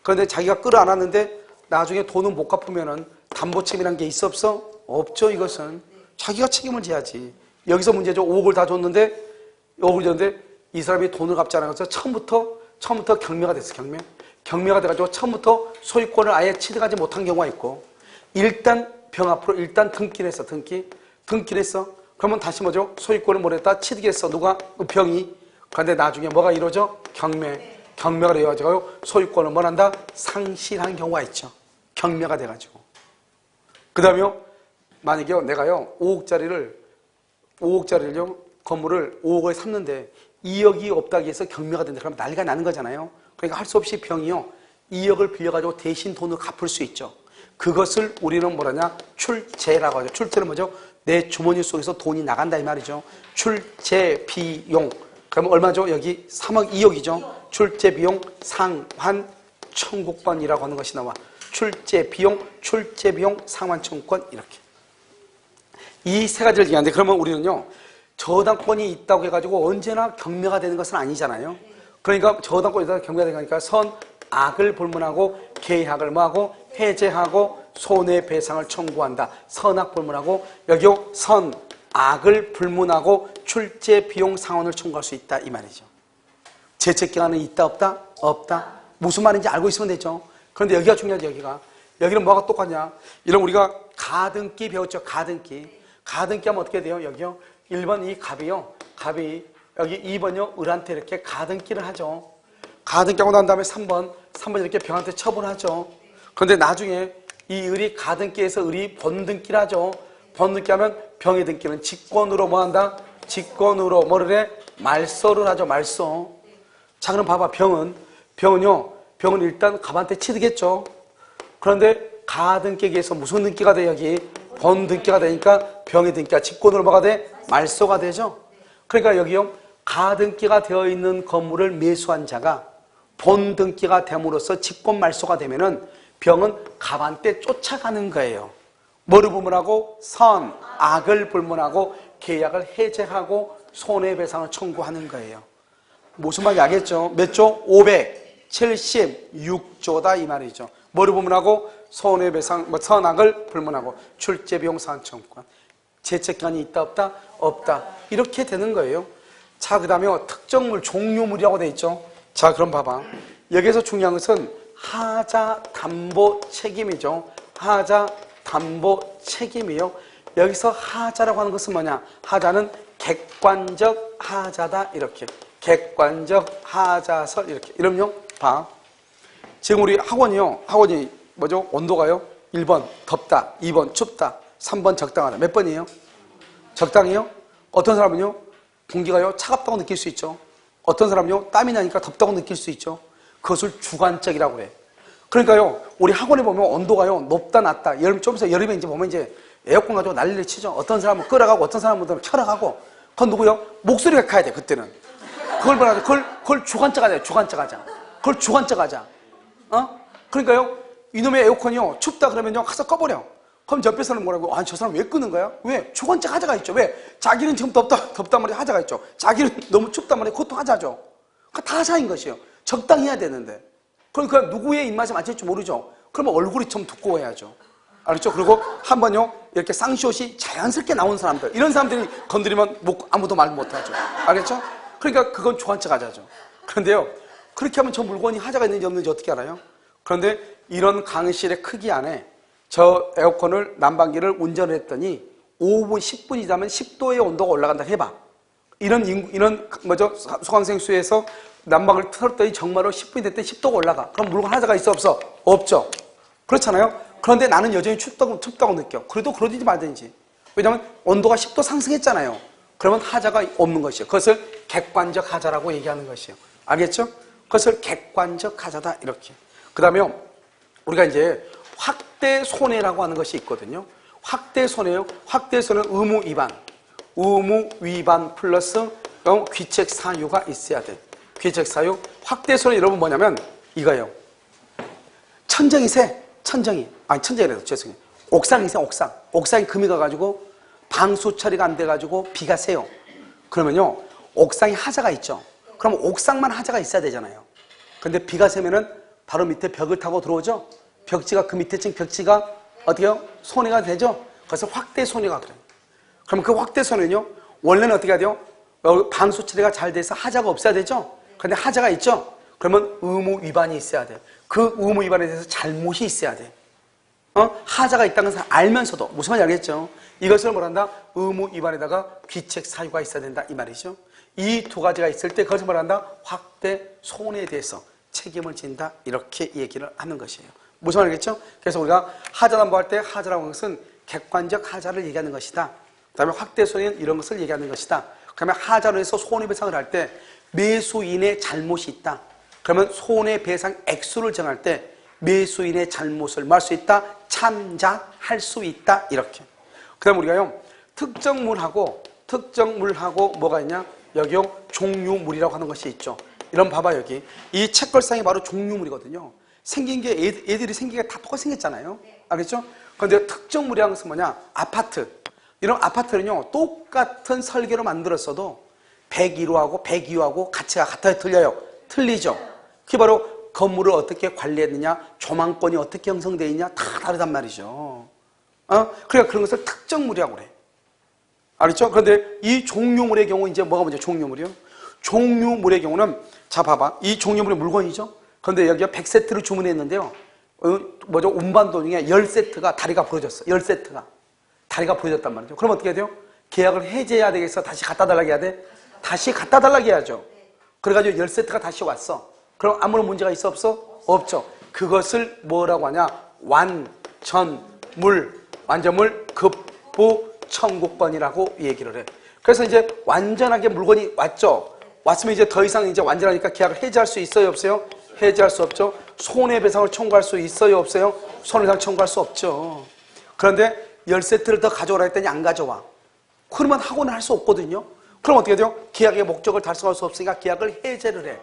그런데 자기가 끌어안았는데 나중에 돈은 못 갚으면은 담보책임이라는 게 있어 없어? 없죠 이것은. 자기가 책임을 져야지. 여기서 문제죠. 5억을 다 줬는데 이 사람이 돈을 갚지 않아서 처음부터 경매가 됐어. 경매가 돼가지고 처음부터 소유권을 아예 취득하지 못한 경우가 있고 일단 병 앞으로 일단 등기를 했어. 등기를 했어. 그러면 다시 뭐죠? 소유권을 뭘 했다? 취득했어. 누가? 병이. 그런데 나중에 뭐가 이루어져? 경매가 되어가지고 소유권을 뭘 한다? 상실한 경우가 있죠. 경매가 돼가지고. 그 다음에요 만약에 내가요 5억짜리를요 건물을 5억에 샀는데 2억이 없다고 해서 경매가 된다 그러면 난리가 나는 거잖아요. 그러니까 할 수 없이 병이요 2억을 빌려가지고 대신 돈을 갚을 수 있죠. 그것을 우리는 뭐라냐? 출재라고 하죠. 출재는 뭐죠? 내 주머니 속에서 돈이 나간다 이 말이죠. 출재 비용. 그러면 얼마죠? 여기 3억 2억이죠. 출재 비용 상환 청구권이라고 하는 것이 나와. 출재 비용 상환 청구권 이렇게. 이 세 가지를 얘기하는데 그러면 우리는요. 저당권이 있다고 해가지고 언제나 경매가 되는 것은 아니잖아요. 그러니까 저당권이 있다고 경매가 되니까 선악을 불문하고 계약을 뭐하고 해제하고 손해배상을 청구한다. 선악 불문하고 여기요 선악을 불문하고 출제 비용 상환을 청구할 수 있다 이 말이죠. 제책기간은 있다 없다? 없다. 무슨 말인지 알고 있으면 되죠. 그런데 여기가 중요하죠. 여기는 뭐가 똑같냐? 이런 우리가 가등기 배웠죠. 가등기 하면 어떻게 돼요? 여기요 1번 이 갑이 여기 2번요 을한테 이렇게 가등기를 하죠. 가등기하고 난 다음에 3번 이렇게 병한테 처분하죠. 그런데 나중에 이 을이 가등기에서 을이 번등기를 하죠. 번등기하면 병의 등기는 직권으로 뭐 한다? 직권으로 뭐를 해? 말소를 하죠. 말소. 자 그럼 봐봐. 병은요 일단 갑한테 취득했죠. 그런데 가등기에서 무슨 등기가 돼? 여기 번등기가 되니까 병의 등기가 직권으로 뭐가 돼? 말소가 되죠. 그러니까 여기요 가등기가 되어 있는 건물을 매수한 자가 본등기가 됨으로써 직권 말소가 되면은 병은 갑한테 쫓아가는 거예요. 뭐를 불문하고? 선악을 불문하고 계약을 해제하고 손해배상을 청구하는 거예요. 무슨 말인지 알겠죠? 몇 조? 576조다 이 말이죠. 뭐를 불문하고? 손해배상, 선악을 불문하고 출제비용 상환청구권. 죄책감이 있다 없다? 없다. 이렇게 되는 거예요. 자, 그 다음에 특정물, 종료물이라고 돼 있죠. 자, 그럼 봐봐. 여기서 중요한 것은 하자 담보 책임이죠. 하자 담보 책임이요. 여기서 하자라고 하는 것은 뭐냐? 하자는 객관적 하자다. 이렇게. 객관적 하자설. 이렇게. 이러면요. 봐. 지금 우리 학원이요. 학원이 뭐죠? 온도가요. 1번 덥다. 2번 춥다. 3번 적당하다. 몇 번이에요? 적당해요? 어떤 사람은요? 공기가요. 차갑다고 느낄 수 있죠. 어떤 사람은요. 땀이 나니까 덥다고 느낄 수 있죠. 그것을 주관적이라고 해. 그러니까요. 우리 학원에 보면 온도가요. 높다 낮다. 여름 좀 있어 여름에 이제 보면 이제 에어컨 가지고 난리를 치죠. 어떤 사람은 끓어가고 어떤 사람은 켜라가고. 그건 누구요? 목소리가 커야 돼. 그때는. 그걸 뭐라 하죠? 그걸 주관적 하자. 주관적 하자. 그걸 주관적 하자. 그러니까요. 이놈의 에어컨이요. 춥다 그러면요. 가서 꺼버려. 그럼 옆에 사람은 뭐라고? 아, 저 사람 왜 끄는 거야? 왜? 주관적 하자가 있죠. 왜? 자기는 지금 덥단 말이야. 하자가 있죠. 자기는 너무 춥단 말이야. 그것도 하자죠. 그러니까 다 하자인 것이에요. 적당해야 되는데. 그러니까 누구의 입맛에 맞을지 모르죠. 그러면 얼굴이 좀 두꺼워야죠. 알았죠? 그리고 한 번요. 이렇게 쌍시옷이 자연스럽게 나온 사람들. 이런 사람들이 건드리면 아무도 말 못하죠. 알겠죠? 그러니까 그건 주관적 하자죠. 그런데요. 그렇게 하면 저 물건이 하자가 있는지 없는지 어떻게 알아요? 그런데 이런 강의실의 크기 안에 저 에어컨을 난방기를 운전을 했더니 5분, 10분이 지나면 10도의 온도가 올라간다 해봐. 이런 소강생 수에서 난방을 틀었더니 정말로 10분이 됐더니 10도가 올라가. 그럼 물건 하자가 있어 없어? 없죠. 그렇잖아요. 그런데 나는 여전히 춥다고 느껴. 그래도 그러든지 말든지. 왜냐하면 온도가 10도 상승했잖아요. 그러면 하자가 없는 것이에요. 그것을 객관적 하자라고 얘기하는 것이에요. 알겠죠? 그것을 객관적 하자다 이렇게. 그 다음에 우리가 이제 확대 손해라고 하는 것이 있거든요. 확대 손해요. 확대 손해는 의무 위반. 의무 위반 플러스 귀책 사유가 있어야 돼. 귀책 사유. 확대 손해 여러분 뭐냐면 이거예요. 천정이 새. 천정이래서 죄송해요. 옥상이 새. 옥상이 금이 가가지고 방수 처리가 안 돼가지고 비가 새요. 그러면요. 옥상에 하자가 있죠. 그럼 옥상만 하자가 있어야 되잖아요. 근데 비가 새면은 바로 밑에 벽을 타고 들어오죠. 벽지가 그 밑에 층 벽지가 어떻게요? 손해가 되죠. 그래서 확대 손해가 그래요. 그럼 그 확대 손해는요. 원래는 어떻게 해야 돼요? 방수 처리가 잘 돼서 하자가 없어야 되죠. 근데 하자가 있죠. 그러면 의무 위반이 있어야 돼. 그 의무 위반에 대해서 잘못이 있어야 돼. 하자가 있다는 것을 알면서도 무슨 말인지 알겠죠? 이것을 뭐란다? 의무 위반에다가 귀책 사유가 있어야 된다 이 말이죠. 이 두 가지가 있을 때 그것을 뭐란다? 확대 손해에 대해서 책임을 진다 이렇게 얘기를 하는 것이에요. 무슨 말이겠죠? 그래서 우리가 하자 담보할 때 하자라고 하는 것은 객관적 하자를 얘기하는 것이다. 그 다음에 확대 손해는 이런 것을 얘기하는 것이다. 그러면 하자로 해서 손해배상을 할 때 매수인의 잘못이 있다. 그러면 손해배상 액수를 정할 때 매수인의 잘못을 말 수 있다. 참작할 수 있다. 이렇게. 그 다음에 우리가요. 특정물하고 뭐가 있냐? 여기요. 종류물이라고 하는 것이 있죠. 이런 봐봐 여기. 이 책걸상이 바로 종류물이거든요. 생긴 게 애들이 생기가 다 똑같이 생겼잖아요. 알겠죠? 그런데 특정물이라는 것은 뭐냐? 아파트. 이런 아파트는요. 똑같은 설계로 만들었어도 101호하고 102호하고 가치가 같아요? 틀려요? 틀리죠. 그게 바로 건물을 어떻게 관리했느냐, 조망권이 어떻게 형성되어 있냐 다 다르단 말이죠. 그러니까 그런 것을 특정물이라고 그래. 알겠죠? 그런데 이 종류물의 경우 이제 뭐가 먼저 종류물이요? 종류물의 경우는 자 봐봐. 이 종류물의 물건이죠. 그런데 여기가 100세트를 주문했는데요. 운반 도중에 10세트가 다리가 부러졌어. 10세트가 다리가 부러졌단 말이죠. 그럼 어떻게 해야 돼요? 계약을 해제해야 되겠어? 다시 갖다 달라고 해야 돼? 다시 갖다 달라고 해야죠. 그래가지고 10세트가 다시 왔어. 그럼 아무런 문제가 있어 없어? 없죠. 그것을 뭐라고 하냐? 완전물 급부 청구권이라고 얘기를 해. 그래서 이제 완전하게 물건이 왔죠. 왔으면 이제 더 이상 이제 완전하니까 계약을 해지할 수 있어요 없어요? 해지할 수 없죠. 손해배상을 청구할 수 있어요 없어요? 손해배상 청구할 수 없죠. 그런데 10세트를 더 가져오라 했더니 안 가져와. 그러면 학원을 할 수 없거든요. 그럼 어떻게 돼요? 계약의 목적을 달성할 수 없으니까 계약을 해제를 해.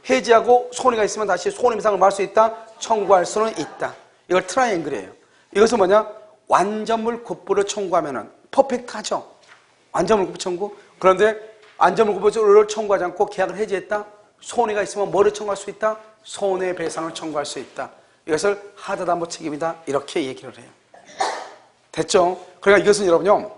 해지하고 손해가 있으면 다시 손해배상을 말할 수 있다? 청구할 수는 있다. 이걸 트라이앵글이에요. 이것은 뭐냐? 완전물 급부를 청구하면은 퍼펙트하죠. 완전물 급부 청구. 그런데 완전물 급부를 청구하지 않고 계약을 해지했다? 손해가 있으면 뭐를 청구할 수 있다? 손해배상을 청구할 수 있다. 이것을 하자담보 책임이다. 이렇게 얘기를 해요. 됐죠? 그러니까 이것은 여러분요.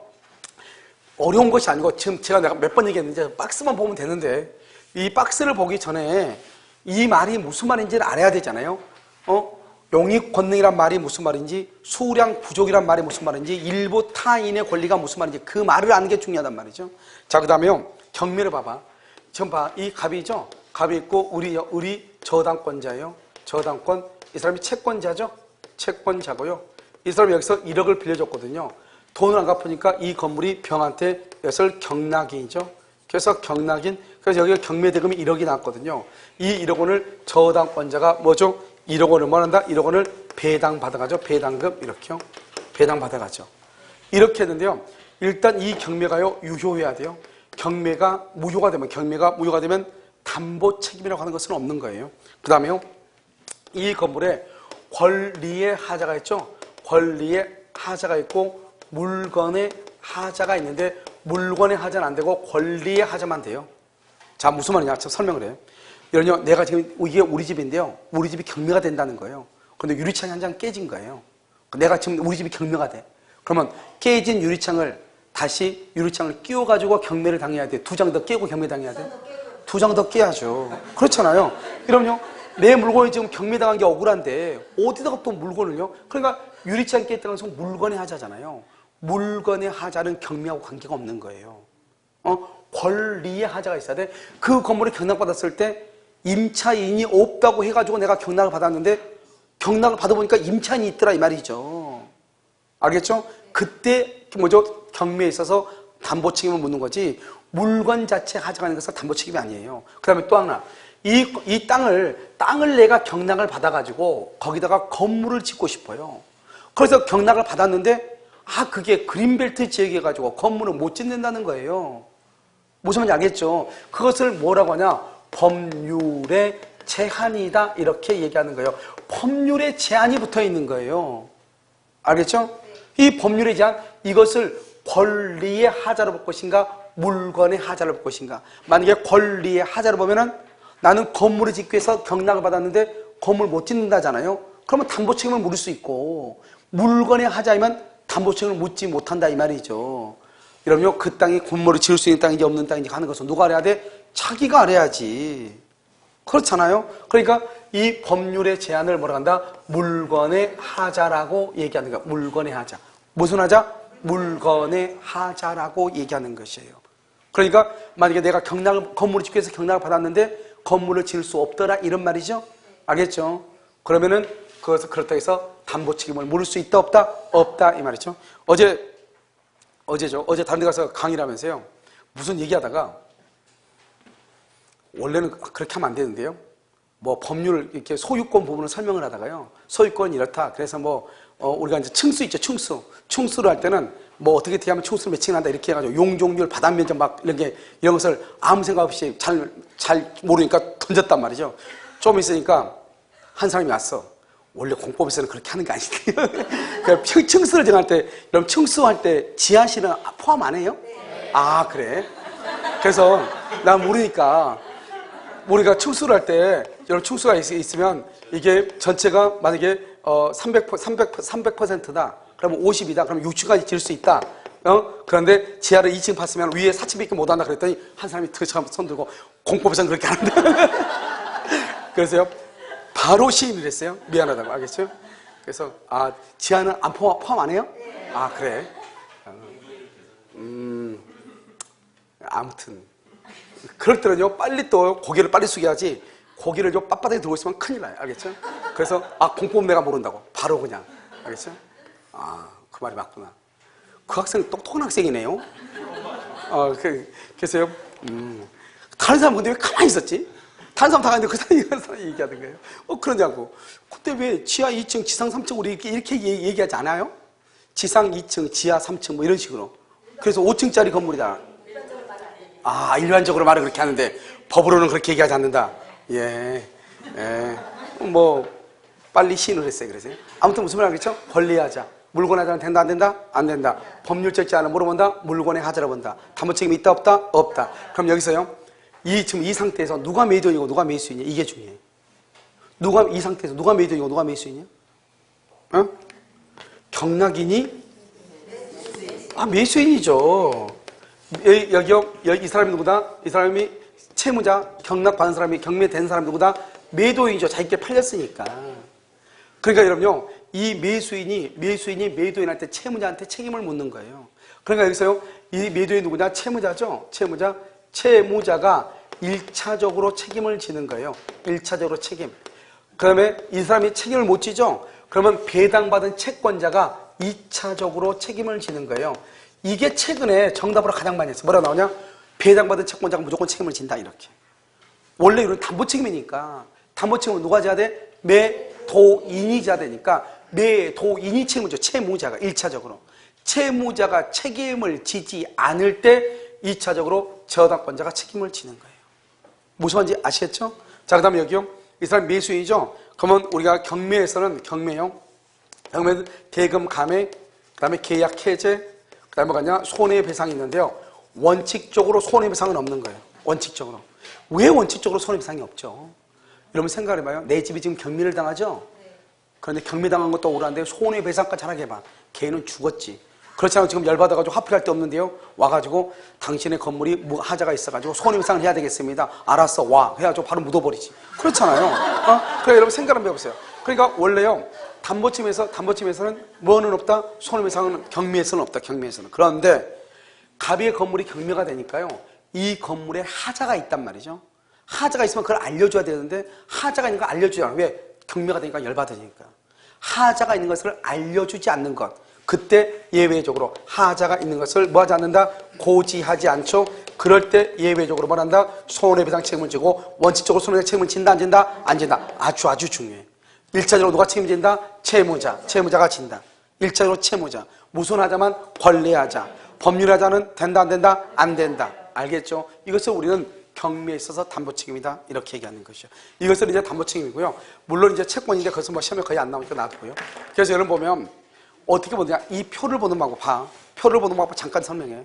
어려운 것이 아니고 지금 내가 몇 번 얘기했는데 박스만 보면 되는데 이 박스를 보기 전에 이 말이 무슨 말인지를 알아야 되잖아요. 용익 권능이란 말이 무슨 말인지, 수량 부족이란 말이 무슨 말인지, 일부 타인의 권리가 무슨 말인지 그 말을 아는 게 중요하단 말이죠. 자, 그 다음에요. 경매를 봐봐. 지금 봐. 이 갑이죠. 갑이 있고 을이 저당권자예요. 저당권. 이 사람이 채권자죠. 채권자고요. 이 사람이 여기서 1억을 빌려줬거든요. 돈을 안 갚으니까 이 건물이 병한테 이것을 경락인이죠. 그래서 경락인, 그래서 여기가 경매대금이 1억이 나왔거든요. 이 1억 원을 저당권자가 뭐죠? 1억 원을 뭐 한다? 1억 원을 배당 받아가죠. 배당금 이렇게요. 배당 받아가죠. 이렇게 했는데요. 일단 이 경매가요 유효해야 돼요. 경매가 무효가 되면 담보 책임이라고 하는 것은 없는 거예요. 그 다음에요. 이 건물에 권리의 하자가 있죠. 권리의 하자가 있고 물건의 하자가 있는데 물건의 하자는 안 되고 권리의 하자만 돼요. 자, 무슨 말이냐? 좀 설명을 해요. 이런요, 내가 지금 이게 우리 집인데요. 우리 집이 경매가 된다는 거예요. 그런데 유리창이 한 장 깨진 거예요. 내가 지금 우리 집이 경매가 돼. 그러면 깨진 유리창을 다시 유리창을 끼워가지고 경매를 당해야 돼. 2장 더 깨고 경매 당해야 돼. 2장 더 깨야죠. 그렇잖아요. 그럼요. 내 물건이 지금 경매당한 게 억울한데 어디다가 또 물건을요? 그러니까 유리창 깼다는 것은 물건의 하자잖아요. 물건의 하자는 경매하고 관계가 없는 거예요. 권리의 하자가 있어야 돼. 그 건물을 경락받았을 때 임차인이 없다고 해가지고 내가 경락을 받았는데 경락을 받아보니까 임차인이 있더라 이 말이죠. 알겠죠? 그때 뭐죠? 경매에 있어서 담보 책임을 묻는 거지 물건 자체 하자가 있는 것은 담보 책임이 아니에요. 그 다음에 또 하나 이 땅을 내가 경락을 받아가지고 거기다가 건물을 짓고 싶어요. 그래서 경락을 받았는데 그게 그린벨트 지역이어가지고 건물을 못 짓는다는 거예요. 무슨 말인지 알겠죠? 그것을 뭐라고 하냐? 법률의 제한이다 이렇게 얘기하는 거예요. 법률의 제한이 붙어 있는 거예요. 알겠죠? 이 법률의 제한, 이것을 권리의 하자로 볼 것인가 물건의 하자로 볼 것인가. 만약에 권리의 하자로 보면은 나는 건물을 짓기 위해서 경락을 받았는데 건물 못 짓는다잖아요. 그러면 담보 책임을 물을 수 있고 물건의 하자이면 담보 책임을 묻지 못한다 이 말이죠. 이러면 그 땅이 건물을 지을 수 있는 땅인지 없는 땅인지 하는 것은 누가 알아야 돼? 자기가 알아야지. 그렇잖아요. 그러니까 이 법률의 제한을 뭐라고 한다? 물건의 하자라고 얘기하는 거야. 물건의 하자. 무슨 하자? 물건의 하자라고 얘기하는 것이에요. 그러니까 만약에 내가 건물을 짓기 위해서 경락을 받았는데 건물을 지을 수 없더라 이런 말이죠. 알겠죠? 그러면은 그것을 그렇다 해서 담보 책임을 물을 수 있다 없다? 없다 이 말이죠. 어제죠. 어제 다른 데 가서 강의를 하면서요. 무슨 얘기하다가 원래는 그렇게 하면 안 되는데요. 뭐 법률 이렇게 소유권 부분을 설명을 하다가요. 소유권이 이렇다. 그래서 우리가 이제 층수 있죠. 층수를 할 때는 뭐 어떻게 하면 층수를 매칭을 한다 이렇게 해가지고 용적률, 바닥면적 막 이런 것을 아무 생각 없이 잘 모르니까 던졌단 말이죠. 좀 있으니까 한 사람이 왔어. 원래 공법에서는 그렇게 하는 게 아닌데. 그러니까 층수를 정할 때, 그럼 층수할 때 지하실은 포함 안 해요? 네. 그래. 그래서 난 모르니까 우리가 층수를 할 때 여러 층수가 있으면 이게 전체가 만약에 300%다. 그러면 50이다. 그러면 6층까지 지을 수 있다. 그런데 지하를 2층 봤으면 위에 4층밖에 못 한다 그랬더니 한 사람이 손 들고 공법에서는 그렇게 안 한다. 그래서요. 바로 시인을 했어요. 미안하다고. 알겠죠? 그래서 지하는 안 포함 안 해요? 그래. 아무튼 그럴 때는요 빨리 또 고개를 빨리 숙여야지 고개를 요 빳빳하게 들고 있으면 큰일 나요. 알겠죠? 그래서 공법 내가 모른다고 바로 그냥. 알겠죠? 그 말이 맞구나. 그 학생 똑똑한 학생이네요. 그래서요 다른 사람 근데 왜 가만히 있었지? 다른 사람 다 가는데 그 사람이 얘기하는 거예요. 그러지 않고 그때 왜 지하 2층, 지상 3층 우리 이렇게 얘기하지 않아요? 지상 2층, 지하 3층 뭐 이런 식으로. 그래서 5층짜리 건물이다. 일반적으로 말을 그렇게 하는데 법으로는 그렇게 얘기하지 않는다. 빨리 시인을 했어요. 그래서 아무튼 무슨 말 하겠죠? 권리하자. 물건의 하자는 된다 안 된다? 안 된다. 법률적 제한을 물어본다? 물건의 하자로 본다. 담보 책임이 있다 없다? 없다. 그럼 여기서요. 지금 이 상태에서 누가 매도인이고 누가 매수인이냐? 이게 중요해. 이 상태에서 누가 매도인이고 누가 매수인이냐? 경락인이? 매수인이죠. 여기요, 이 사람이 누구다? 이 사람이 채무자, 경락받은 사람이 경매된 사람이 누구다? 매도인이죠. 자기께 팔렸으니까. 그러니까 여러분요, 이 매수인이 매도인한테 채무자한테 책임을 묻는 거예요. 그러니까 여기서요, 이 매도인이 누구냐? 채무자죠. 채무자가 1차적으로 책임을 지는 거예요. 1차적으로 책임. 그 다음에 이 사람이 책임을 못 지죠? 그러면 배당받은 채권자가 2차적으로 책임을 지는 거예요. 이게 최근에 정답으로 가장 많이 했어요. 뭐라 나오냐? 배당받은 채권자가 무조건 책임을 진다, 이렇게. 원래 이런 담보책임이니까. 담보책임은 누가 져야 돼? 매도인이 져야 되니까 매도인이 책임을 져. 채무자가 1차적으로. 채무자가 책임을 지지 않을 때 2차적으로 저당권자가 책임을 지는 거예요. 무슨 말인지 아시겠죠? 자, 그 다음에 여기요. 이 사람 매수인이죠? 그러면 우리가 경매에서는 경매는 대금 감액, 그 다음에 계약 해제, 그 다음에 뭐냐? 손해배상이 있는데요. 원칙적으로 손해배상은 없는 거예요. 원칙적으로. 왜 원칙적으로 손해배상이 없죠? 여러분 생각해봐요. 내 집이 지금 경매를 당하죠? 그런데 경매당한 것도 억울한데 손해배상까지 하라고 해봐. 걔는 죽었지. 그렇지 않고 지금 열받아가지고 화풀이할 데 없는데요. 와가지고 당신의 건물이 하자가 있어가지고 손해배상을 해야 되겠습니다. 알았어, 와. 해가지고 바로 묻어버리지. 그렇잖아요. 그래, 여러분 생각 한번 해보세요. 그러니까 원래요. 담보침에서는 뭐는 없다? 손해배상은 경매에서는 없다. 경매에서는. 그런데 갑의 건물이 경매가 되니까요. 이 건물에 하자가 있단 말이죠. 하자가 있으면 그걸 알려줘야 되는데 하자가 있는 걸 알려주지 않아. 왜? 경매가 되니까 열받으니까. 하자가 있는 것을 알려주지 않는 것. 그때 예외적으로 하자가 있는 것을 뭐 하지 않는다? 고지하지 않죠. 그럴 때 예외적으로 뭐 한다? 손해배상 책임을 지고 원칙적으로 손해배상 책임을 진다 안 진다? 안 진다. 아주 중요해. 1차적으로 누가 책임진다? 채무자가 진다. 1차적으로 채무자. 무슨 하자만? 권리하자. 법률하자는 된다 안 된다? 안 된다. 알겠죠? 이것을 우리는 경매에 있어서 담보책임이다 이렇게 얘기하는 것이죠. 이것은 이제 담보책임이고요. 물론 이제 채권인데 그것은 뭐 시험에 거의 안 나오니까 놔두고요. 그래서 여러분 보면 어떻게 보느냐? 이 표를 보는 방법 봐. 표를 보는 방법 잠깐 설명해.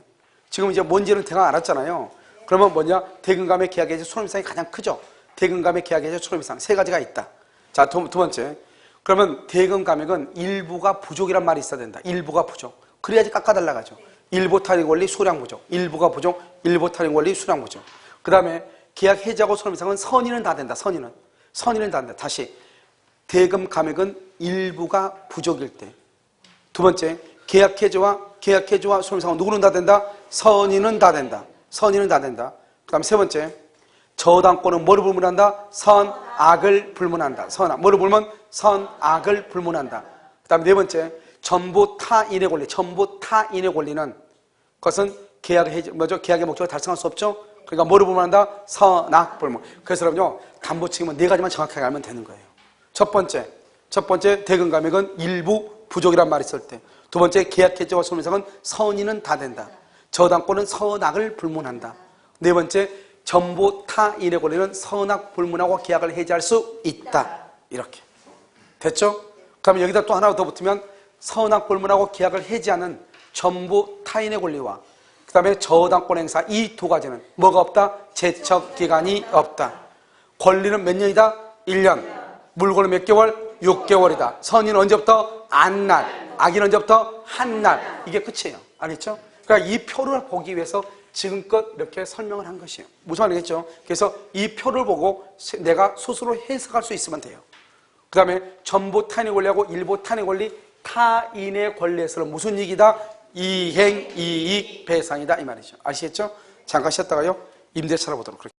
지금 이제 뭔지는 대강 알았잖아요. 그러면 뭐냐? 대금감의 계약해제 손해배상이 가장 크죠. 대금감의 계약해제 손해배상 세 가지가 있다. 자, 두 번째. 그러면 대금감액은 일부가 부족이란 말이 있어야 된다. 일부가 부족. 그래야지 깎아달라가죠. 일부 탈익 원리 수량 부족. 일부가 부족. 일부 탈익 원리 수량 부족. 그 다음에 계약 해지하고 손해배상은 선의는 다 된다. 선의는 다 된다. 다시 대금 감액은 일부가 부족일 때. 두 번째, 계약 해지와 손해배상은 누구는 다 된다? 선의는 다 된다. 그 다음에 세 번째, 저당권은 뭐를 불문한다? 선악을 불문한다. 뭐를 불문? 선악을 불문한다. 그 다음에 네 번째, 전부 타인의 권리는 그것은 계약의 목적을 달성할 수 없죠? 그러니까 뭐를 불문한다? 선악 불문. 그래서 여러분요, 담보책임은 네 가지만 정확하게 알면 되는 거예요. 첫 번째 대금 감액은 일부 부족이란 말이 있을 때. 두 번째, 계약 해지와 손해배상은 선의는 다 된다. 저당권은 선악을 불문한다. 네 번째, 전부 타인의 권리는 선악 불문하고 계약을 해지할 수 있다. 이렇게. 됐죠? 그러면 여기다 또 하나 더 붙으면 선악 불문하고 계약을 해지하는 전부 타인의 권리와 그 다음에 저당권 행사 이 두 가지는 뭐가 없다? 제척기간이 없다. 권리는 몇 년이다? 1년. 물건은 몇 개월? 6개월이다. 선의는 언제부터? 안날. 악의는 언제부터? 한날. 이게 끝이에요. 알겠죠? 그러니까 이 표를 보기 위해서 지금껏 이렇게 설명을 한 것이에요. 무슨 말이겠죠? 그래서 이 표를 보고 내가 스스로 해석할 수 있으면 돼요. 그 다음에 전부 타인의 권리하고 일부 타인의 권리, 타인의 권리에서는 무슨 이익이다? 이행, 이익, 배상이다 이 말이죠. 아시겠죠? 잠깐 쉬었다가요. 임대 찾아보도록.